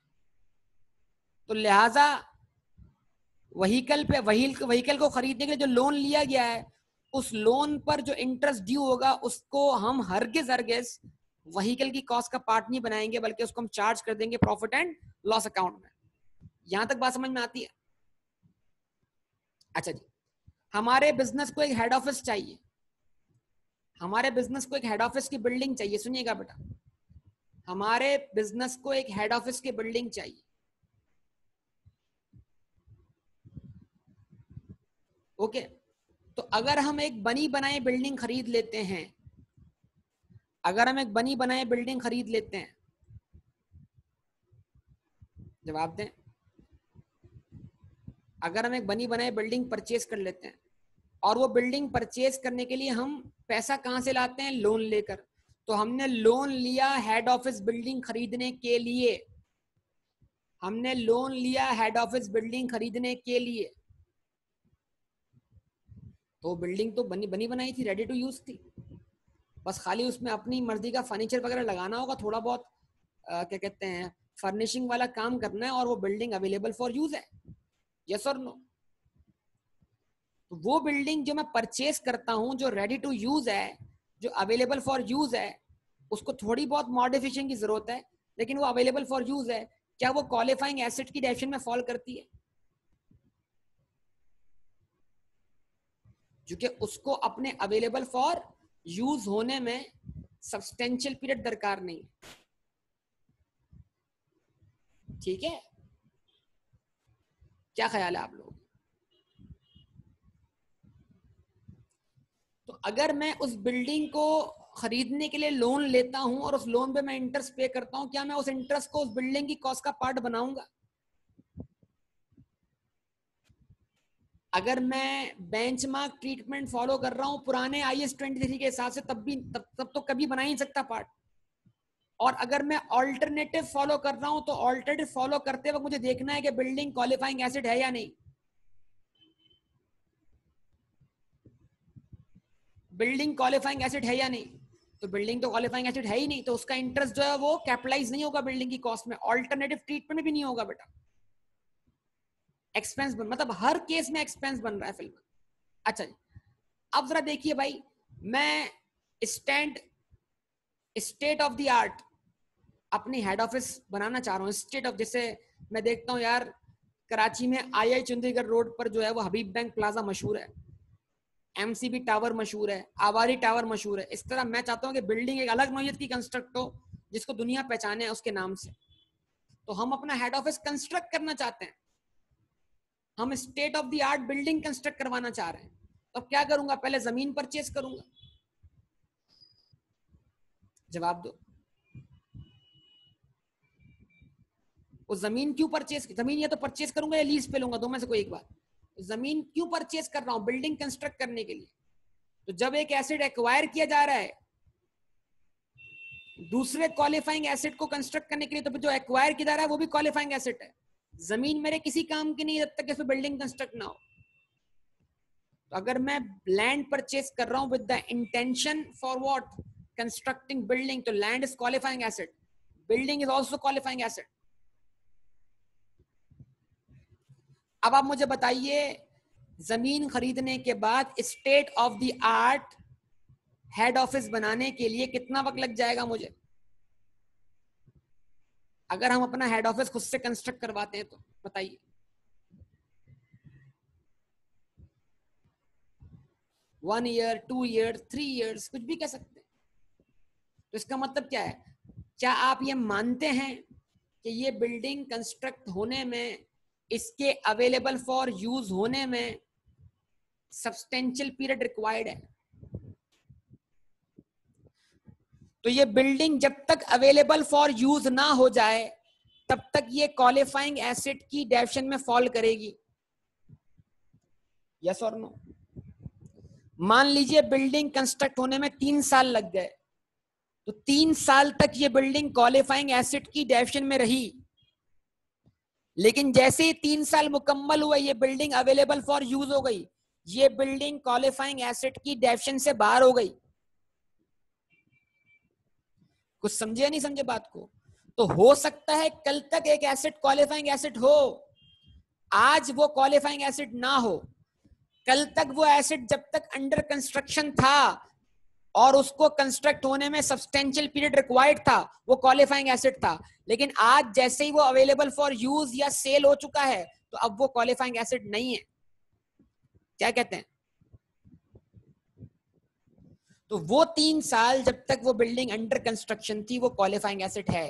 तो लिहाजा व्हीकल को खरीदने के लिए जो लोन लिया गया है उस लोन पर जो इंटरेस्ट ड्यू होगा उसको हम हरगिज व्हीकल की कॉस्ट का पार्ट नहीं बनाएंगे, बल्कि उसको हम चार्ज कर देंगे प्रॉफिट एंड लॉस अकाउंट में। यहां तक बात समझ में आती है? अच्छा जी, हमारे बिजनेस को एक हेड ऑफिस चाहिए, हमारे बिजनेस को एक हेड ऑफिस की बिल्डिंग चाहिए। सुनिएगा बेटा, हमारे बिजनेस को एक हेड ऑफिस की बिल्डिंग चाहिए। ओके, तो अगर हम एक बनी बनाई बिल्डिंग खरीद लेते हैं, अगर हम एक बनी बनाई बिल्डिंग खरीद लेते हैं, जवाब दें, अगर हम एक बनी बनाई बिल्डिंग परचेज कर लेते हैं, और वो बिल्डिंग परचेज करने के लिए हम पैसा कहां से लाते हैं? लोन लेकर। तो हमने लोन लिया हेड ऑफिस बिल्डिंग खरीदने के लिए, हमने लोन लिया हेड ऑफिस बिल्डिंग खरीदने के लिए। तो बिल्डिंग तो बनी बनाई थी, रेडी टू यूज थी, बस खाली उसमें अपनी मर्जी का फर्नीचर वगैरह लगाना होगा, थोड़ा बहुत क्या कहते हैं फर्निशिंग वाला काम करना है, और वो बिल्डिंग अवेलेबल फॉर यूज है। यस और नो? तो वो बिल्डिंग जो मैं परचेज करता हूं, जो रेडी टू यूज है, जो अवेलेबल फॉर यूज है, उसको थोड़ी बहुत मॉडिफिकेशन की जरूरत है, लेकिन वो अवेलेबल फॉर यूज है। क्या वो क्वालिफाइंग एसेट की डेफिनेशन में फॉल करती है? क्योंकि उसको अपने अवेलेबल फॉर यूज होने में सब्सटेंशियल पीरियड दरकार नहीं। ठीक है, क्या ख्याल है आप लोग? तो अगर मैं उस बिल्डिंग को खरीदने के लिए लोन लेता हूं और उस लोन पे मैं इंटरेस्ट पे करता हूं, क्या मैं उस इंटरेस्ट को उस बिल्डिंग की कॉस्ट का पार्ट बनाऊंगा? अगर मैं बेंचमार्क ट्रीटमेंट फॉलो कर रहा हूं पुराने IS 23 के हिसाब से, तब तो कभी बना ही नहीं सकता पार्ट। और अगर मैं ऑल्टरनेटिव फॉलो कर रहा हूं, तो ऑल्टरनेटिव फॉलो करते वक्त मुझे देखना है कि बिल्डिंग क्वालिफाइंग एसिड है या नहीं। बिल्डिंग क्वालिफाइंग एसिड है या नहीं? तो बिल्डिंग तो क्वालिफाइंग एसिड है ही नहीं, तो उसका इंटरेस्ट जो है वो कैपिटलाइज नहीं होगा बिल्डिंग की कॉस्ट में, ऑल्टरनेटिव ट्रीटमेंट भी नहीं होगा बेटा। एक्सपेंस मतलब हर केस में एक्सपेंस बन रहा है फिल्म। अच्छा जी, अब जरा देखिए भाई, मैं स्टेट ऑफ द आर्ट अपनी हेड ऑफिस बनाना चाह रहा हूँ। स्टेट ऑफ, जैसे मैं देखता हूँ यार कराची में II चंडीगढ़ रोड पर जो है वो हबीब बैंक प्लाजा मशहूर है, MCB टावर मशहूर है, आवारी टावर मशहूर है। इस तरह मैं चाहता हूँ कि बिल्डिंग एक अलग नौयत की कंस्ट्रक्ट हो जिसको दुनिया पहचाने उसके नाम से। तो हम अपना हेड ऑफिस कंस्ट्रक्ट करना चाहते हैं, हम state of the art building construct करवाना चाह रहे हैं। तो क्या करूंगा? पहले जमीन परचेज करूंगा। जवाब दो, वो जमीन क्यों परचेज? जमीन या तो परचेज करूंगा या लीज पे लूंगा, दो में से कोई एक बात। जमीन क्यों परचेज कर रहा हूं? बिल्डिंग कंस्ट्रक्ट करने के लिए। तो जब एक एसेट एक्वायर किया जा रहा है दूसरे क्वालिफाइंग एसेट को कंस्ट्रक्ट करने के लिए, तो जो एक्वायर किया जा रहा है वो भी क्वालिफाइंग एसेट है। जमीन मेरे किसी काम की नहीं जब तक इसमें बिल्डिंग कंस्ट्रक्ट ना हो। तो अगर मैं लैंड परचेज कर रहा हूं with the intention for what? Constructing building, तो land is qualifying asset, building is also qualifying asset. अब आप मुझे बताइए, जमीन खरीदने के बाद state of the art head office बनाने के लिए कितना वक्त लग जाएगा मुझे, अगर हम अपना हेड ऑफिस खुद से कंस्ट्रक्ट करवाते हैं? तो बताइए। वन ईयर, 2 ईयर, 3 ईयर्स, कुछ भी कह सकते हैं। तो इसका मतलब क्या है? क्या आप ये मानते हैं कि ये बिल्डिंग कंस्ट्रक्ट होने में, इसके अवेलेबल फॉर यूज होने में सब्सटेंशियल पीरियड रिक्वायर्ड है? तो ये बिल्डिंग जब तक अवेलेबल फॉर यूज ना हो जाए तब तक ये क्वालिफाइंग एसेट की डेफिनेशन में फॉल करेगी। यस और नो? मान लीजिए बिल्डिंग कंस्ट्रक्ट होने में 3 साल लग गए, तो 3 साल तक ये बिल्डिंग क्वालिफाइंग एसेट की डेफिनेशन में रही, लेकिन जैसे ही 3 साल मुकम्मल हुए ये बिल्डिंग अवेलेबल फॉर यूज हो गई, ये बिल्डिंग क्वालिफाइंग एसेट की डेफिनेशन से बाहर हो गई। कुछ समझे या नहीं समझे बात को? तो हो सकता है कल तक एक एसेट क्वालिफाइंग एसेट हो, आज वो क्वालिफाइंग एसेट ना हो, कल तक वो एसेट जब तक अंडर कंस्ट्रक्शन था और उसको कंस्ट्रक्ट होने में सब्सटेंशियल पीरियड रिक्वायर्ड था, वो क्वालिफाइंग एसेट था। लेकिन आज जैसे ही वो अवेलेबल फॉर यूज या सेल हो चुका है तो अब वो क्वालिफाइंग एसेट नहीं है। क्या कहते हैं? तो वो 3 साल जब तक वो बिल्डिंग अंडर कंस्ट्रक्शन थी वो क्वालिफाइंग एसेट है।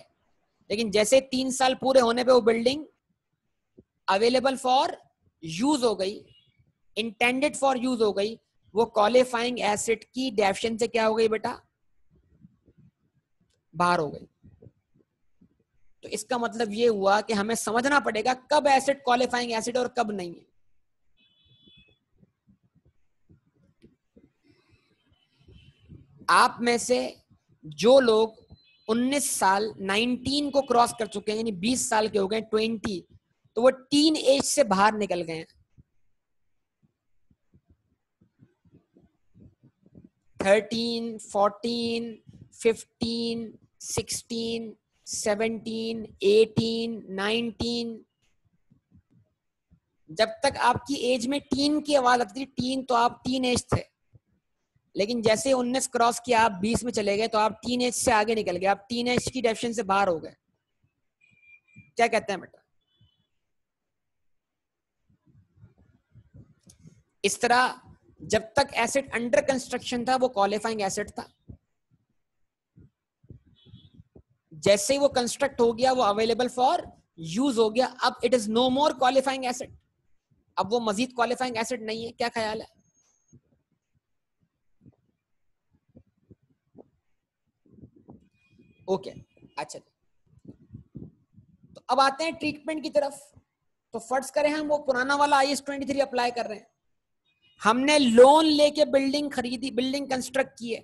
लेकिन जैसे 3 साल पूरे होने पे वो बिल्डिंग अवेलेबल फॉर यूज हो गई, इंटेंडेड फॉर यूज हो गई, वो क्वालिफाइंग एसेट की डेफिनेशन से क्या हो गई बेटा? बाहर हो गई। तो इसका मतलब ये हुआ कि हमें समझना पड़ेगा कब एसेट क्वालिफाइंग एसेट और कब नहीं है। आप में से जो लोग 19 साल 19 को क्रॉस कर चुके हैं, यानी 20 साल के हो गए, 20, तो वो टीन एज से बाहर निकल गए हैं। 13, 14, 15, 16, 17, 18, 19, जब तक आपकी एज में टीन की आवाज आती थी, टीन, तो आप टीन एज थे। लेकिन जैसे 19 क्रॉस किया, आप 20 में चले गए, तो आप टीन एज से आगे निकल गए, आप टीन एज की डेफिनेशन से बाहर हो गए। क्या कहते हैं बेटा? इस तरह जब तक एसेट अंडर कंस्ट्रक्शन था वो क्वालिफाइंग एसेट था। जैसे ही वो कंस्ट्रक्ट हो गया, वो अवेलेबल फॉर यूज हो गया, अब it is no more qualifying asset, अब वो मजीद क्वालिफाइंग एसेट नहीं है। क्या ख्याल है? ओके, अच्छा। तो अब आते हैं ट्रीटमेंट की तरफ। तो फर्ज करें हम वो पुराना वाला IS-23 अप्लाई कर रहे हैं। हमने लोन लेके बिल्डिंग खरीदी, बिल्डिंग कंस्ट्रक्ट की है,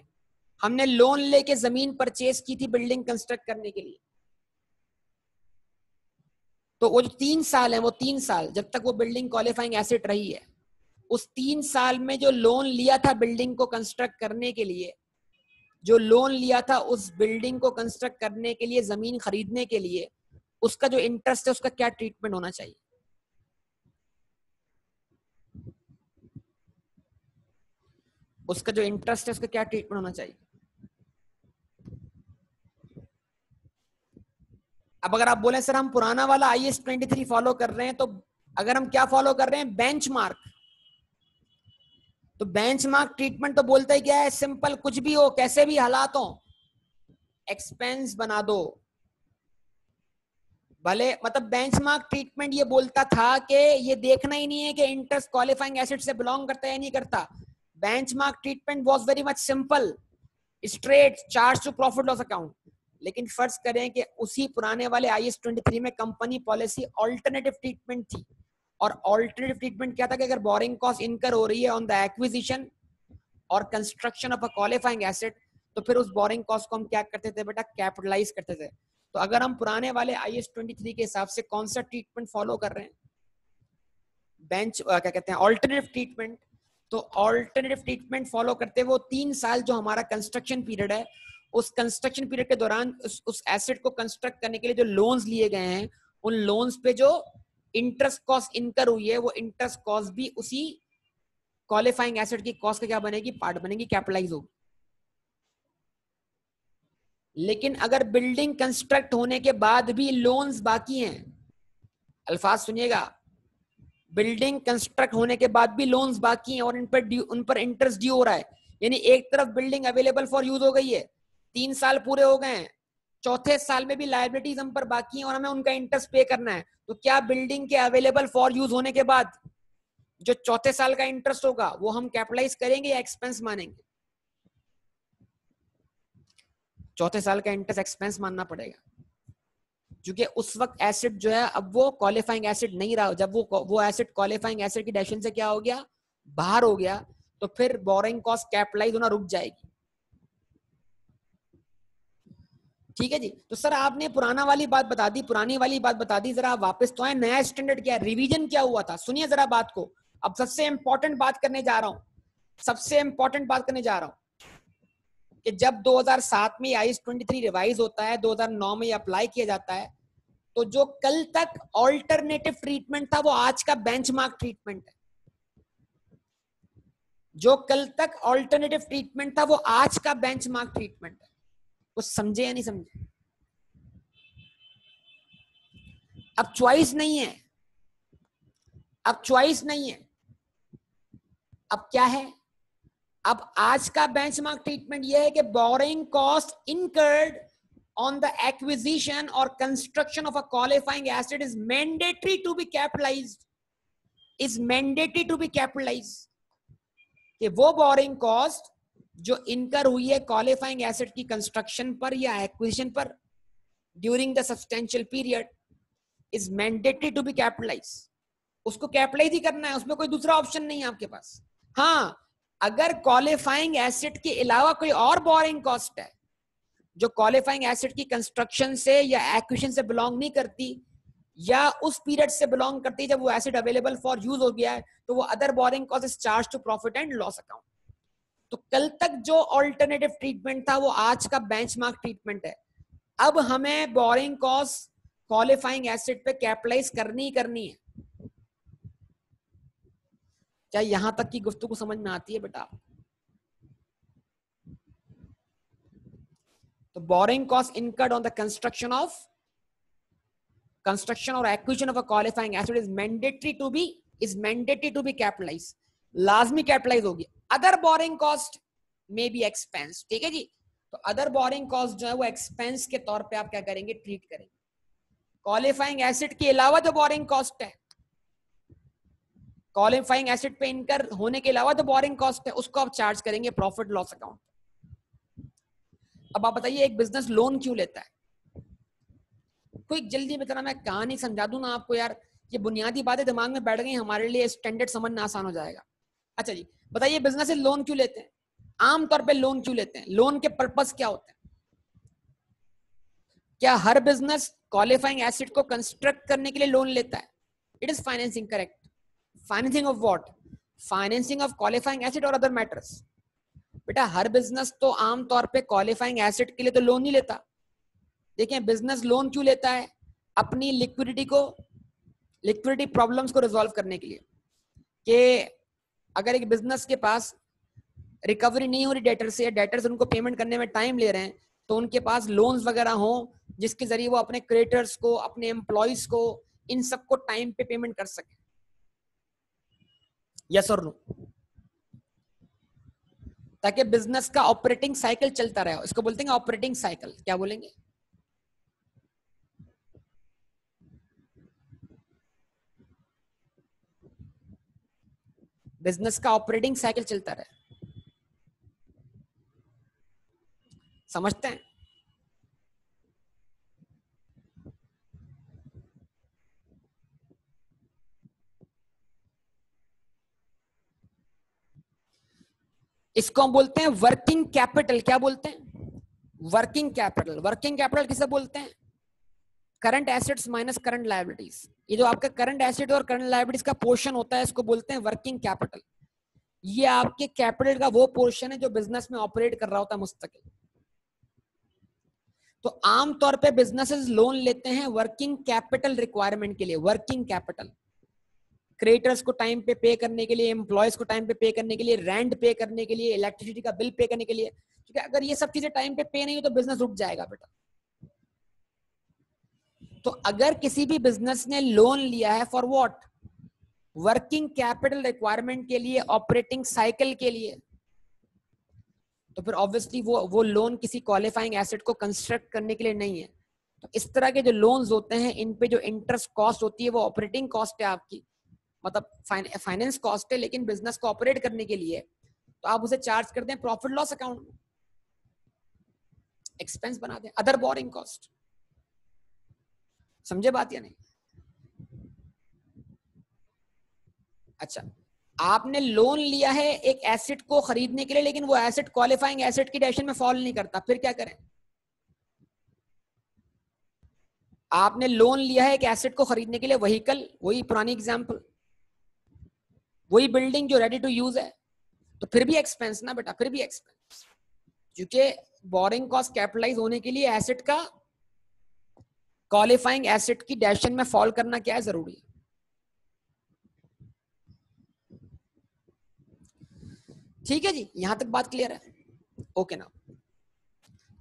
हमने लोन लेके जमीन परचेज की थी बिल्डिंग कंस्ट्रक्ट करने के लिए। तो वो जो 3 साल है, वो 3 साल जब तक वो बिल्डिंग क्वालिफाइंग एसेट रही है, उस 3 साल में जो लोन लिया था बिल्डिंग को कंस्ट्रक्ट करने के लिए, जो लोन लिया था उस बिल्डिंग को कंस्ट्रक्ट करने के लिए, जमीन खरीदने के लिए, उसका जो इंटरेस्ट है उसका क्या ट्रीटमेंट होना चाहिए? उसका जो इंटरेस्ट है उसका क्या ट्रीटमेंट होना चाहिए? अब अगर आप बोले सर हम पुराना वाला IS-23 फॉलो कर रहे हैं, तो अगर हम क्या फॉलो कर रहे हैं? बेंचमार्क। तो बेंचमार्क ट्रीटमेंट तो बोलता ही क्या है? सिंपल, कुछ भी हो, कैसे भी हालात हो, एक्सपेंस बना दो। भले मतलब बेंचमार्क ट्रीटमेंट ये बोलता था कि ये देखना ही नहीं है कि इंटरेस्ट क्वालिफाइंग एसेट से बिलोंग करता है या नहीं करता। Benchmark treatment was very much simple, straight, charge to profit loss account. लेकिन फर्ज करें कि उसी पुराने वाले IS-23 में कंपनी पॉलिसी ऑल्टरनेटिव ट्रीटमेंट थी, और ऑल्टरनेटिव ट्रीटमेंट क्या था कि अगर बोरिंग कॉस्ट इनकर हो रही है ऑन द एक्विजिशन और construction of a qualifying asset, तो फिर उस बोरिंग कॉस्ट को हम क्या करते थे बेटा? कैपिटलाइज करते थे। तो अगर हम पुराने वाले IS-23 के हिसाब से कौन सा ट्रीटमेंट फॉलो कर रहे हैं? क्या कहते हैं? Alternative treatment. तो ऑल्टरनेटिव ट्रीटमेंट फॉलो करते हुए 3 साल जो हमारा कंस्ट्रक्शन पीरियड है, उस कंस्ट्रक्शन पीरियड के दौरान उस एसेट को कंस्ट्रक्ट करने के लिए जो लोन्स लिए गए हैं, उन लोन्स पे जो इंटरेस्ट कॉस्ट इनकर हुई है, वो इंटरेस्ट कॉस्ट भी उसी क्वालिफाइंग एसेट की कॉस्ट का क्या बनेगी? पार्ट बनेगी, कैपिटलाइज होगी। लेकिन अगर बिल्डिंग कंस्ट्रक्ट होने के बाद भी लोन्स बाकी हैं, अल्फाज सुनिएगा, बिल्डिंग कंस्ट्रक्ट होने के बाद भी लोन्स बाकी हैं और उन पर इंटरेस्ट ड्यू हो रहा है, यानी एक तरफ बिल्डिंग अवेलेबल फॉर यूज हो गई है, 3 साल पूरे हो गए हैं, चौथे साल में भी लायबिलिटीज हम पर बाकी हैं और हमें उनका इंटरेस्ट पे करना है। तो क्या बिल्डिंग के अवेलेबल फॉर यूज होने के बाद जो चौथे साल का इंटरेस्ट होगा वो हम कैपिटलाइज करेंगे या एक्सपेंस मानेंगे? चौथे साल का इंटरेस्ट एक्सपेंस मानना पड़ेगा, क्योंकि उस वक्त एसेट जो है अब वो क्वालिफाइंग एसेट नहीं रहा। जब वो एसेट क्वालिफाइंग एसेट की डेफिनेशन से क्या हो गया? बाहर हो गया, तो फिर बोरिंग कॉस्ट कैपिटलाइज होना रुक जाएगी। ठीक है जी। तो सर आपने पुराना वाली बात बता दी, पुरानी वाली बात बता दी, जरा वापस तो आए, नया स्टैंडर्ड क्या है, रिवीजन क्या हुआ था, सुनिए जरा बात को। अब सबसे इंपॉर्टेंट बात करने जा रहा हूं, सबसे इंपॉर्टेंट बात करने जा रहा हूं कि जब 2007 में IS-23 रिवाइज होता है, 2009 में अप्लाई किया जाता है, तो जो कल तक ऑल्टरनेटिव ट्रीटमेंट था वो आज का बेंचमार्क ट्रीटमेंट है। जो कल तक ऑल्टरनेटिव ट्रीटमेंट था वो आज का बेंचमार्क ट्रीटमेंट है। कुछ समझे या नहीं समझे? अब चॉइस नहीं है, अब चॉइस नहीं है, अब क्या है? अब आज का बेंचमार्क ट्रीटमेंट यह है कि borrowing cost incurred on the acquisition or construction of a qualifying asset is mandatory to be capitalized, is mandatory to be capitalized। कि वो बोरिंग कॉस्ट जो इनकर हुई है क्वालिफाइंग एसेट की कंस्ट्रक्शन पर या एक्विजिशन पर during the substantial period is mandatory to be capitalize. उसको कैपिटलाइज ही करना है, उसमें कोई दूसरा ऑप्शन नहीं है आपके पास। हाँ, अगर क्वालिफाइंग एसेट के अलावा कोई और बोरिंग कॉस्ट है जो क्वालिफाइंग एसेट की कंस्ट्रक्शन से या एक्विजिशन से बिलोंग नहीं करती या उस पीरियड से बिलोंग करती है जब वो एसेट अवेलेबल फॉर यूज हो गया है, तो वो other borrowing cost is charge to profit and loss account. तो कल तक जो ऑल्टरनेटिव ट्रीटमेंट था वो आज का बेंचमार्क ट्रीटमेंट है। अब हमें बोरिंग कॉस्ट क्वालिफाइंग एसेट पे कैपिटलाइज करनी ही करनी है। क्या यहां तक की गुफ्तगू समझ में आती है बेटा? तो borrowing cost incurred on the construction or acquisition of a qualifying asset is mandatory to be capitalized, लाजमी कैपिटलाइज होगी। अदर बोरिंग कॉस्ट में बी एक्सपेंस, ठीक है जी। तो अदर बोरिंग कॉस्ट जो है वो एक्सपेंस के तौर पे आप क्या करेंगे, ट्रीट करेंगे। क्वालिफाइंग एसेट के अलावा जो बोरिंग कॉस्ट है, क्वालिफाइंग एसेट पे इनकर होने के अलावा जो बोरिंग कॉस्ट है उसको आप चार्ज करेंगे प्रॉफिट लॉस अकाउंट। अब आप बताइए एक बिजनेस लोन क्यों लेता है? कोई जल्दी में तरह मैं कहानी समझा दूं ना आपको यार, ये बुनियादी बातें दिमाग में बैठ गई, हमारे लिए स्टैंडर्ड समझना आसान हो जाएगा। अच्छा जी, बताइए बिजनेस लोन क्यों लेते हैं? आमतौर पे लोन क्यों लेते हैं? लोन के पर्पस क्या होते हैं? क्या हर बिजनेस क्वालिफाइंग एसेट को कंस्ट्रक्ट करने के लिए लोन लेता है? It is financing, correct. Financing of what? Financing of qualifying asset और अदर मैटर्स। बेटा हर बिजनेस तो आमतौर पे क्वालिफाइंग एसेट के लिए तो लोन नहीं लेता। देखें बिजनेस लोन क्यों लेता है? अपनी लिक्विडिटी प्रॉब्लम्स को रिजॉल्व करने के लिए, कि अगर एक बिजनेस के पास रिकवरी नहीं हो रही डेटर से, या डेटर्स उनको पेमेंट करने में टाइम ले रहे हैं, तो उनके पास लोन्स वगैरह हो जिसके जरिए वो अपने क्रेडिटर्स को, अपने एम्प्लॉयज को, इन सबको टाइम पे पेमेंट कर सके। यस और नो? ताकि बिजनेस का ऑपरेटिंग साइकिल चलता रहे। इसको बोलते हैं ऑपरेटिंग साइकिल। क्या बोलेंगे? बिजनेस का ऑपरेटिंग साइकिल चलता रहे, समझते हैं? इसको हम बोलते हैं वर्किंग कैपिटल। क्या बोलते हैं? Working capital. वर्किंग कैपिटल किसे बोलते हैं? Current assets minus current liabilities. ये जो आपका करंट एसेट और करंट लायबिलिटीज का पोर्शन होता है इसको बोलते हैं वर्किंग कैपिटल। ये आपके कैपिटल का वो पोर्शन है जो बिजनेस में ऑपरेट कर रहा होता है मुस्तकिल। तो आमतौर पे बिजनेसेस लोन लेते हैं वर्किंग कैपिटल रिक्वायरमेंट के लिए। वर्किंग कैपिटल, क्रेडिटर्स को टाइम पे पे करने के लिए, एम्प्लॉयज को टाइम पे पे करने के लिए, रेंट पे करने के लिए, इलेक्ट्रिसिटी का बिल पे करने के लिए। क्योंकि अगर ये सब चीजें टाइम पे पे नहीं हो तो बिजनेस रुक जाएगा बेटा। तो अगर किसी भी बिजनेस ने लोन लिया है for what? Working capital requirement के लिए, ऑपरेटिंग साइकिल के लिए, तो फिर ऑब्वियसली वो लोन किसी क्वालिफाइंग एसेट को कंस्ट्रक्ट करने के लिए नहीं है। तो इस तरह के जो लोन्स होते हैं इन पे जो इंटरेस्ट कॉस्ट होती है वो ऑपरेटिंग कॉस्ट है आपकी, मतलब फाइनेंस कॉस्ट है, लेकिन बिजनेस को ऑपरेट करने के लिए तो आप उसे चार्ज करते हैं प्रॉफिट लॉस अकाउंट में, एक्सपेंस बना दें, अदर बोरिंग कॉस्ट। समझे बात या नहीं? अच्छा, आपने लोन लिया है एक एसेट को खरीदने के लिए, लेकिन वो एसेट क्वालिफाइंग एसेट की डेफिनेशन में फॉल नहीं करता, फिर क्या करें? आपने लोन लिया है एक एसेट को खरीदने के लिए, व्हीकल, वही पुरानी एग्जांपल, वही बिल्डिंग जो रेडी टू यूज है, तो फिर भी एक्सपेंस ना बेटा, फिर भी एक्सपेंस। क्योंकि बोरिंग कॉस्ट कैपिटलाइज होने के लिए एसेट का क्वालिफाइंग एसेट की डेफिनेशन में फॉल करना क्या है, जरूरी है। ठीक है जी, यहां तक बात क्लियर है? ओके ना।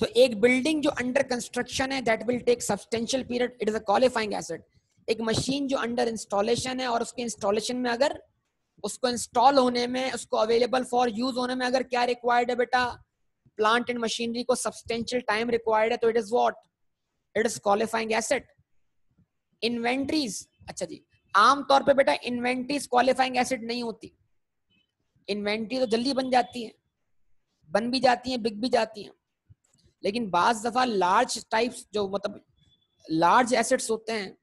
तो एक बिल्डिंग जो अंडर कंस्ट्रक्शन है that will take substantial period, it is a qualifying asset. एक मशीन जो अंडर इंस्टॉलेशन है और उसके इंस्टॉलेशन में अगर उसको इंस्टॉल होने में, उसको अवेलेबल फॉर यूज होने में अगर क्या रिक्वायर्ड है बेटा, प्लांट एंड मशीनरी को सब्सटेंशियल टाइम रिक्वायर्ड है, तो it is what, it is qualifying asset. Inventories, अच्छा जी, आमतौर पे बेटा इन्वेंट्रीज क्वालिफाइंग एसेट नहीं होती। इन्वेंट्री तो जल्दी बन जाती है, बन भी जाती है, बिक भी जाती है, लेकिन बाज दफा लार्ज टाइप्स जो मतलब लार्ज एसेट्स होते हैं,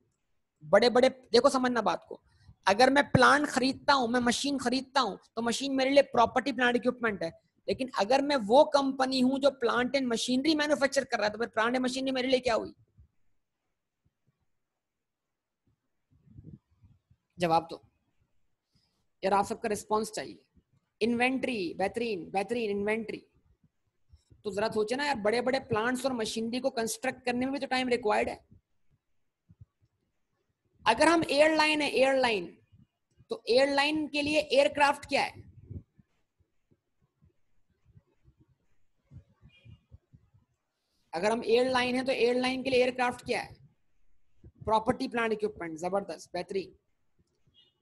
बड़े बड़े, देखो समझना बात को, अगर मैं प्लांट खरीदता हूं, मैं मशीन खरीदता हूं, तो मशीन मेरे लिए प्रॉपर्टी प्लांट इक्विपमेंट है। लेकिन अगर मैं वो कंपनी हूं जो प्लांट एंड मशीनरी मैन्युफैक्चर कर रहा है, तो फिर प्लांट एंड मशीनरी मेरे लिए क्या हुई? जवाब दो यार, आप सबका रिस्पॉन्स चाहिए। इन्वेंट्री, बेहतरीन बेहतरीन इन्वेंट्री। तो जरा सोचे ना यार, बड़े बड़े प्लांट्स और मशीनरी को कंस्ट्रक्ट करने में भी तो टाइम रिक्वायर्ड है। अगर हम एयरलाइन है, एयरलाइन, तो एयरलाइन के लिए एयरक्राफ्ट क्या है? अगर हम एयरलाइन है तो एयरलाइन के लिए एयरक्राफ्ट क्या है? Property plant equipment. जबरदस्त, बेहतरीन।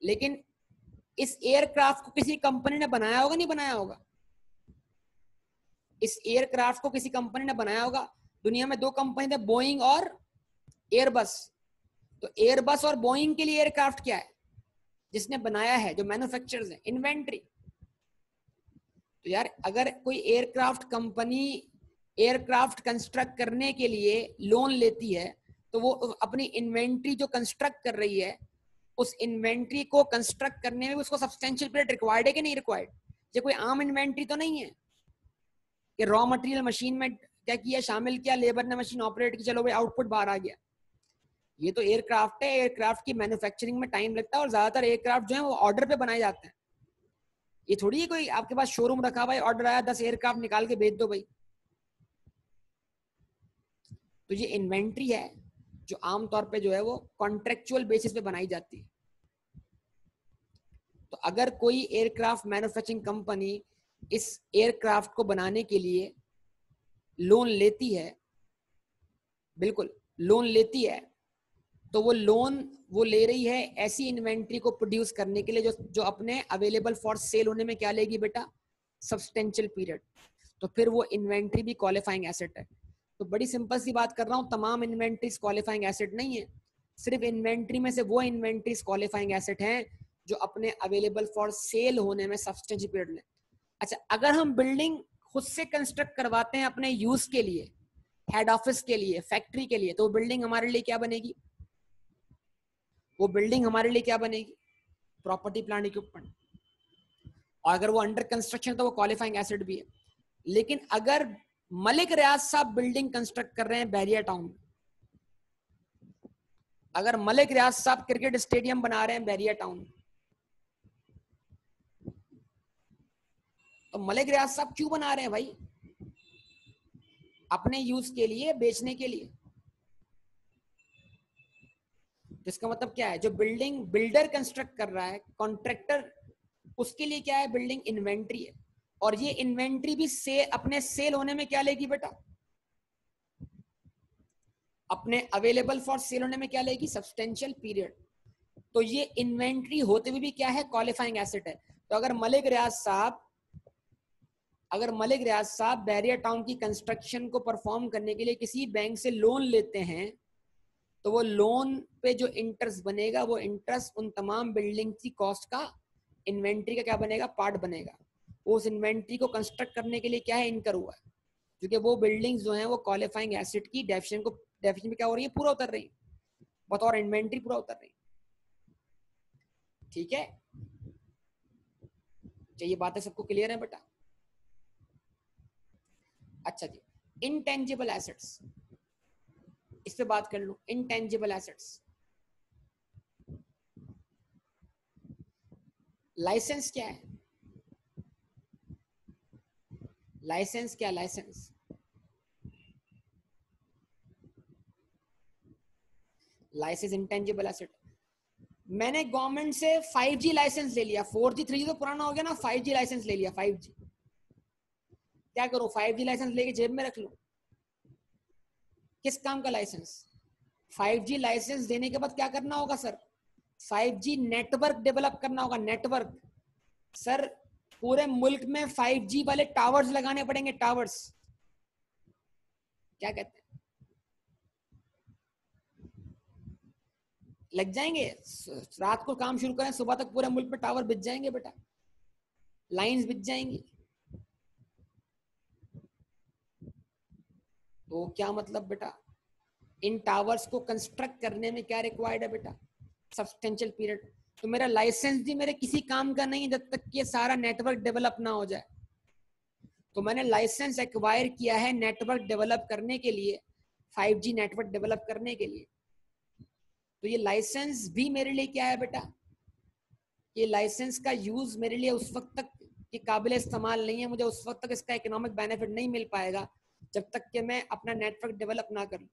लेकिन इस एयरक्राफ्ट को किसी कंपनी ने बनाया होगा, नहीं बनाया होगा? इस एयरक्राफ्ट को किसी कंपनी ने बनाया होगा। दुनिया में दो कंपनी थे, बोइंग और एयरबस। तो एयरबस और बोइंग के लिए एयरक्राफ्ट क्या है जिसने बनाया है, जो मैन्युफैक्चरर्स है? इन्वेंट्री। तो यार अगर कोई एयरक्राफ्ट कंपनी एयरक्राफ्ट कंस्ट्रक्ट करने के लिए लोन लेती है, तो वो अपनी इन्वेंट्री जो कंस्ट्रक्ट कर रही है, उस इन्वेंट्री को कंस्ट्रक्ट करने में उसको सब्सटेंशियल पीरियड रिक्वायर्ड है कि नहीं रिक्वायर्ड? ये कोई आम इन्वेंट्री तो नहीं है कि रॉ मटेरियल मशीन में क्या किया, शामिल किया, लेबर ने मशीन ऑपरेट की, चलो भाई आउटपुट बाहर आ गया। ये तो एयरक्राफ्ट है, एयरक्राफ्ट की मैन्युफैक्चरिंग में टाइम लगता है, और ज्यादातर एयरक्राफ्ट जो है वो ऑर्डर पे बनाए जाते हैं। ये थोड़ी है कोई आपके पास शोरूम रखा भाई, ऑर्डर आया 10 एयरक्राफ्ट निकाल के भेज दो भाई। तो ये इन्वेंट्री है जो आमतौर पे जो है वो कॉन्ट्रेक्चुअल बेसिस पे बनाई जाती है। तो अगर कोई एयरक्राफ्ट मैन्युफैक्चरिंग कंपनी इस एयरक्राफ्ट को बनाने के लिए लोन लेती है, बिल्कुल लोन लेती है, तो वो लोन वो ले रही है ऐसी इन्वेंट्री को प्रोड्यूस करने के लिए जो जो अपने अवेलेबल फॉर सेल होने में क्या लेगी बेटा, सब्सटेंशियल पीरियड। तो फिर वो इन्वेंट्री भी क्वालिफाइंग एसेट है। तो बड़ी सिंपल सी बात कर रहा हूँ, तमाम इन्वेंट्रीज क्वालिफाइंग एसेट नहीं है, सिर्फ इन्वेंट्री में से वो इन्वेंट्रीज क्वालिफाइंग एसेट हैं जो अपने अवेलेबल फॉर सेल होने में सब्सटेंशियल पीरियड में। अच्छा, अगर हम बिल्डिंग खुद से कंस्ट्रक्ट करवाते हैं अपने यूज के लिए, हेड ऑफिस के लिए, फैक्ट्री के लिए, तो बिल्डिंग हमारे लिए क्या बनेगी? वो बिल्डिंग हमारे लिए क्या बनेगी? Property plant equipment. और अगर वो अंडर कंस्ट्रक्शन तो वो क्वालिफाइंग एसेट भी है। लेकिन अगर मलिक रियाज साहब बिल्डिंग कंस्ट्रक्ट कर रहे हैं बैरिया टाउन में, अगर मलिक रियाज साहब क्रिकेट स्टेडियम बना रहे हैं बैरिया टाउन में, तो मलिक रियाज साहब क्यों बना रहे हैं भाई? अपने यूज के लिए, बेचने के लिए। जिसका मतलब क्या है, जो बिल्डिंग बिल्डर कंस्ट्रक्ट कर रहा है, कॉन्ट्रैक्टर, उसके लिए क्या है, बिल्डिंग इन्वेंट्री है। और ये इन्वेंट्री भी से अपने सेल होने में क्या लेगी बेटा, अपने अवेलेबल फॉर सेल होने में क्या लेगी, सब्सटेंशियल पीरियड। तो ये इन्वेंट्री होते हुए भी क्या है, क्वालिफाइंग एसेट है। तो अगर मलिक रियाज साहब बैरिया टाउन की कंस्ट्रक्शन को परफॉर्म करने के लिए किसी बैंक से लोन लेते हैं, तो वो लोन पे जो इंटरेस्ट बनेगा, वो इंटरेस्ट उन तमाम बिल्डिंग की कॉस्ट का, इन्वेंट्री का क्या बनेगा, पार्ट बनेगा। उस इन्वेंट्री को कंस्ट्रक्ट करने के लिए क्या है, इनकर हुआ है। क्योंकि वो बिल्डिंग्स जो हैं वो क्वालिफाइंग एसेट की डेफिनेशन में क्या हो रही है, पूरा उतर रही है, बतौर इन्वेंट्री पूरा उतर रही है। ठीक है, ये बातें सबको क्लियर है बेटा? अच्छा जी, इनटेंजिबल एसेट्स, इस पे बात कर लूं। इनटेंजिबल एसेट्स, लाइसेंस क्या है? लाइसेंस क्या, लाइसेंस लाइसेंस इंटेंजिबल एसेट। मैंने गवर्नमेंट से 5G लाइसेंस ले लिया, 4G 3G तो पुराना हो गया ना, 5G लाइसेंस ले लिया, 5G। क्या करूं, 5G लाइसेंस लेके जेब में रख लूं? किस काम का लाइसेंस? 5G लाइसेंस देने के बाद क्या करना होगा सर? 5G नेटवर्क डेवलप करना होगा, नेटवर्क। सर पूरे मुल्क में 5G वाले टावर्स लगाने पड़ेंगे, टावर्स। क्या कहते हैं, लग जाएंगे? रात को काम शुरू करें, सुबह तक पूरे मुल्क में टावर बिछ जाएंगे बेटा, लाइंस बिछ जाएंगी। तो क्या मतलब बेटा, इन टावर्स को कंस्ट्रक्ट करने में क्या रिक्वायर्ड है बेटा? Substantial period. तो मेरा लाइसेंस भी मेरे किसी काम का नहीं जब तक ये सारा नेटवर्क डेवलप ना हो जाए। तो मैंने लाइसेंस एक्वायर किया है नेटवर्क डेवलप करने के लिए, 5G नेटवर्क डेवलप करने के लिए। तो ये लाइसेंस भी मेरे लिए क्या है बेटा? ये लाइसेंस का यूज मेरे लिए उस वक्त तक ये काबिल इस्तेमाल नहीं है, मुझे उस वक्त तक इसका इकोनॉमिक बेनिफिट नहीं मिल पाएगा जब तक कि मैं अपना नेटवर्क डेवलप ना करूं।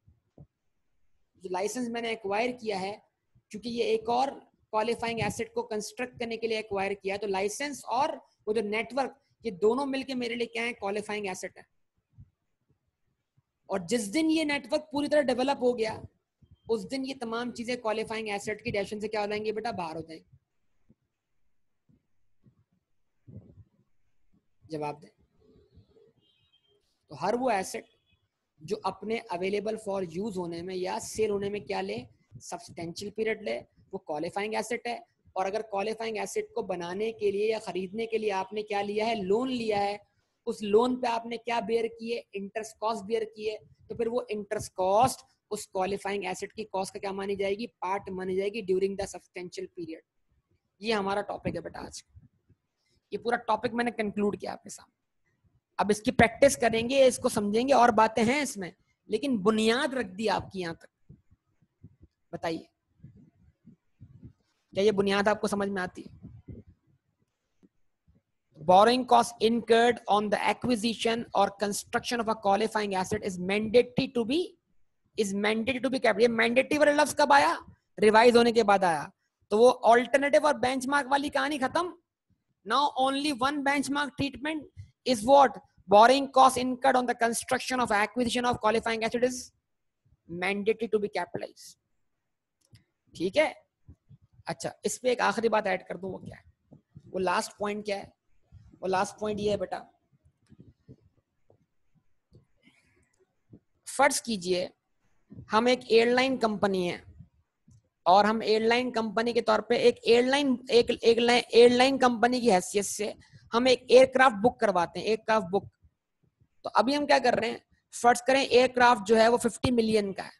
जो लाइसेंस मैंने एक्वायर किया है, क्योंकि ये एक और क्वालिफाइंग एसेट को कंस्ट्रक्ट करने के लिए एक्वायर किया है, तो लाइसेंस और वो जो नेटवर्क, ये दोनों मिलके मेरे लिए क्या है? क्वालिफाइंग एसेट है। और जिस दिन ये नेटवर्क पूरी तरह डेवलप हो गया, उस दिन ये तमाम चीजें क्वालिफाइंग एसेट की डेफिनेशन से क्या हो जाएंगी बेटा? बाहर हो जाएंगी। जवाब दें। तो हर वो एसेट जो अपने अवेलेबल फॉर यूज होने में या सेल होने में क्या ले? सब्सटेंशियल पीरियड ले, वो क्वालिफाइंग एसेट है। और अगर क्वालिफाइंग एसेट को बनाने के लिए या खरीदने के लिए आपने क्या लिया है? लोन लिया है। उस लोन पे आपने क्या बेयर किए? इंटरेस्ट कॉस्ट बेयर किए। तो फिर वो इंटरेस्ट कॉस्ट उस क्वालिफाइंग एसेट की कॉस्ट का क्या मानी जाएगी? पार्ट मानी जाएगी ड्यूरिंग द सब्सटेंशियल पीरियड। ये हमारा टॉपिक है बेटा आज। ये पूरा टॉपिक मैंने कंक्लूड किया आपके सामने। अब इसकी प्रैक्टिस करेंगे, इसको समझेंगे, और बातें हैं इसमें, लेकिन बुनियाद रख दी आपकी यहां तक। बताइए, क्या ये बुनियाद आपको समझ में आती है? Borrowing cost incurred on the acquisition or construction of a qualifying asset is mandatory to be capital. ये mandatory वाला लफ्ज कब आया? रिवाइज होने के बाद आया। तो वो ऑल्टरनेटिव और बेंचमार्क वाली कहानी खत्म। Now only one benchmark treatment is what? Borrowing cost incurred on the construction of acquisition of qualifying asset is mandatory to be capitalized. ठीक है? अच्छा, इस पे एक आखिरी बात ऐड कर दूं, वो क्या है? वो लास्ट पॉइंट क्या है? वो लास्ट पॉइंट ये है बेटा, फर्ज कीजिए हम एक एयरलाइन कंपनी है और हम एयरलाइन कंपनी के तौर पे एक एयरलाइन कंपनी की हैसियत से हम एक एयरक्राफ्ट बुक करवाते हैं, एयरक्राफ्ट बुक। तो अभी हम क्या कर रहे हैं? फर्ज करें एयरक्राफ्ट जो है वो 50 मिलियन का है।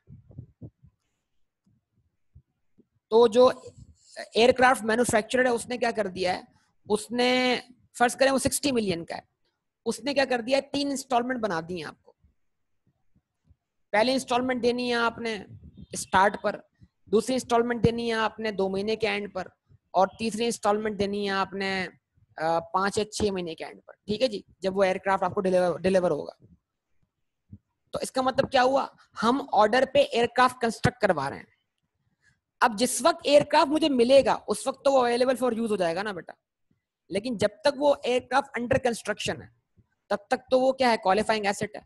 तो जो एयरक्राफ्ट मैन्युफैक्चरर है उसने क्या कर दिया है? उसने फर्ज करें वो 60 मिलियन का है, उसने क्या कर दिया है? 3 इंस्टॉलमेंट बना दी है आपको। पहली इंस्टॉलमेंट देनी है आपने स्टार्ट पर, दूसरी इंस्टॉलमेंट देनी है आपने 2 महीने के एंड पर, और तीसरी इंस्टॉलमेंट देनी है आपने 5 या 6 महीने के एंड पर। ठीक है जी, जब वो एयरक्राफ्ट आपको डिलीवर होगा। तो इसका मतलब क्या हुआ? हम ऑर्डर पे एयरक्राफ्ट कंस्ट्रक्ट करवा रहे हैं। अब जिस वक्त एयरक्राफ्ट मुझे मिलेगा उस वक्त तो वो अवेलेबल फॉर यूज हो जाएगा ना बेटा, लेकिन जब तक वो एयरक्राफ्ट अंडर कंस्ट्रक्शन है तब तक तो वो क्या है? क्वालिफाइंग एसेट है।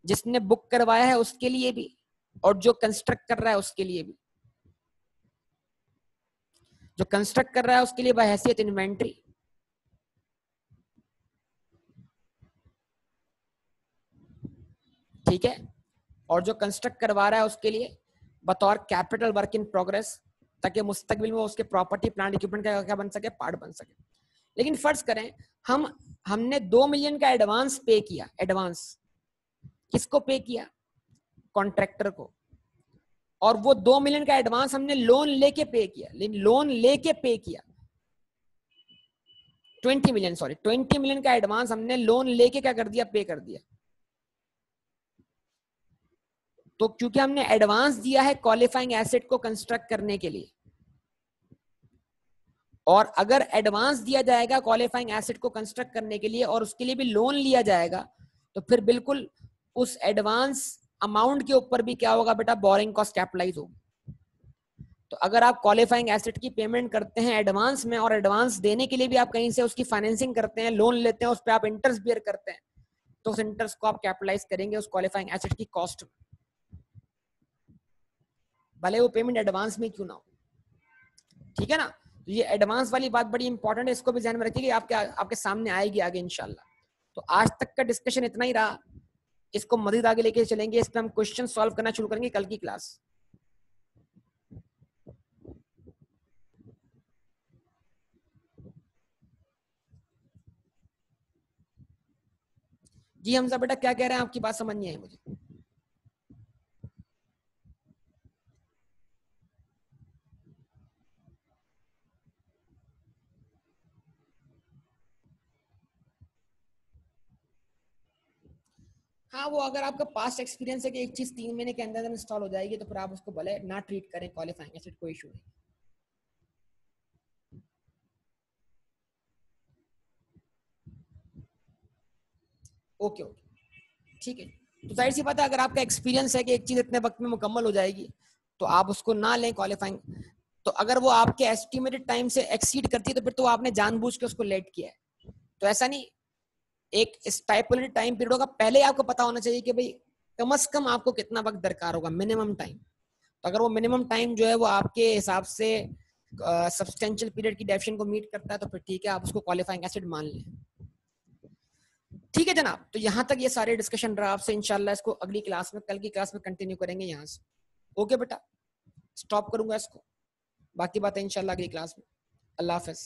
जिसने बुक करवाया है उसके लिए भी और जो कंस्ट्रक्ट कर रहा है उसके लिए भी। जो कंस्ट्रक्ट कर रहा है उसके लिए बहैसियत इन्वेंट्री, ठीक है, और जो कंस्ट्रक्ट करवा रहा है उसके लिए बतौर कैपिटल वर्क इन प्रोग्रेस, ताकि मुस्तकबिल में उसके प्रॉपर्टी प्लांट इक्विपमेंट का क्या बन सके? पार्ट बन सके। लेकिन फर्ज करें हमने 2 मिलियन का एडवांस पे किया। एडवांस किसको पे किया? कॉन्ट्रैक्टर को। और वो 2 मिलियन का एडवांस हमने लोन लेके पे किया। लेकिन लोन लेके पे किया 20 मिलियन का एडवांस हमने लोन लेके क्या कर दिया? पे कर दिया। तो क्योंकि हमने एडवांस दिया है क्वालिफाइंग एसेट को कंस्ट्रक्ट करने के लिए, और अगर एडवांस दिया जाएगा क्वालिफाइंग एसेट को कंस्ट्रक्ट करने के लिए और उसके लिए भी लोन लिया जाएगा, तो फिर बिल्कुल उस एडवांस अमाउंट के ऊपर भी क्या होगा बेटा? बोरिंग कॉस्ट कैपिटलाइज होगी। तो अगर आप क्वालिफाइंग एसेट की पेमेंट करते हैं एडवांस में, और एडवांस देने के लिए भी आप कहीं से उसकी फाइनेंसिंग करते हैं, लोन लेते हैं, उस पर आप इंटरेस्ट बियर करते हैं, तो उस इंटरेस्ट को आप कैपिटलाइज करेंगे उस क्वालिफाइंग एसेट की कॉस्ट में, भले वो पेमेंट एडवांस में क्यों ना हो। ठीक है ना? तो ये एडवांस वाली बात बड़ी इंपॉर्टेंट है, इसको भी ध्यान में रखिए, आपके सामने आएगी आगे इंशाल्लाह। तो आज तक का डिस्कशन इतना ही रहा, इसको मजीद आगे लेके चलेंगे, इस पे हम क्वेश्चन सॉल्व करना शुरू करेंगे कल की क्लास। जी हमजा बेटा क्या कह रहे हैं, आपकी बात समझ नहीं आई मुझे। हाँ, वो अगर आपका पास्ट एक्सपीरियंस है कि एक चीज 3 महीने के अंदर इंस्टॉल हो जाएगी, तो फिर आप उसको भले ना ट्रीट करें क्वालिफाइंग एसेट, कोई इशू नहीं। ओके ओके ठीक है। तो जाहिर सी बात है, अगर आपका एक्सपीरियंस है कि एक चीज इतने वक्त में मुकम्मल हो जाएगी, तो आप उसको ना लें क्वालिफाइंग। तो अगर वो आपके एस्टिमेटेड टाइम से एक्सीड करती है, तो फिर तो आपने जानबूझ के उसको लेट किया है। तो ऐसा नहीं, एक स्टाइपुलेटेड टाइम पीरियड होगा, पहले आपको पता होना चाहिए कि भाई कम से कम आपको कितना वक्त दरकार होगा, मिनिमम टाइम। तो अगर वो मिनिमम टाइम जो है वो आपके हिसाब से सब्सटेंशियल पीरियड की डेफिनेशन को मीट करता है, तो फिर ठीक है, आप उसको क्वालिफाइंग एसिड मान लें। ठीक है जनाब, तो यहाँ तक ये सारे डिस्कशन रहा आपसे, इंशाल्लाह इसको अगली क्लास में, कल की क्लास में कंटिन्यू करेंगे यहाँ से। ओके बेटा, स्टॉप करूंगा इसको, बाकी बातें इंशाल्लाह अगली क्लास में। अल्लाह हाफिज।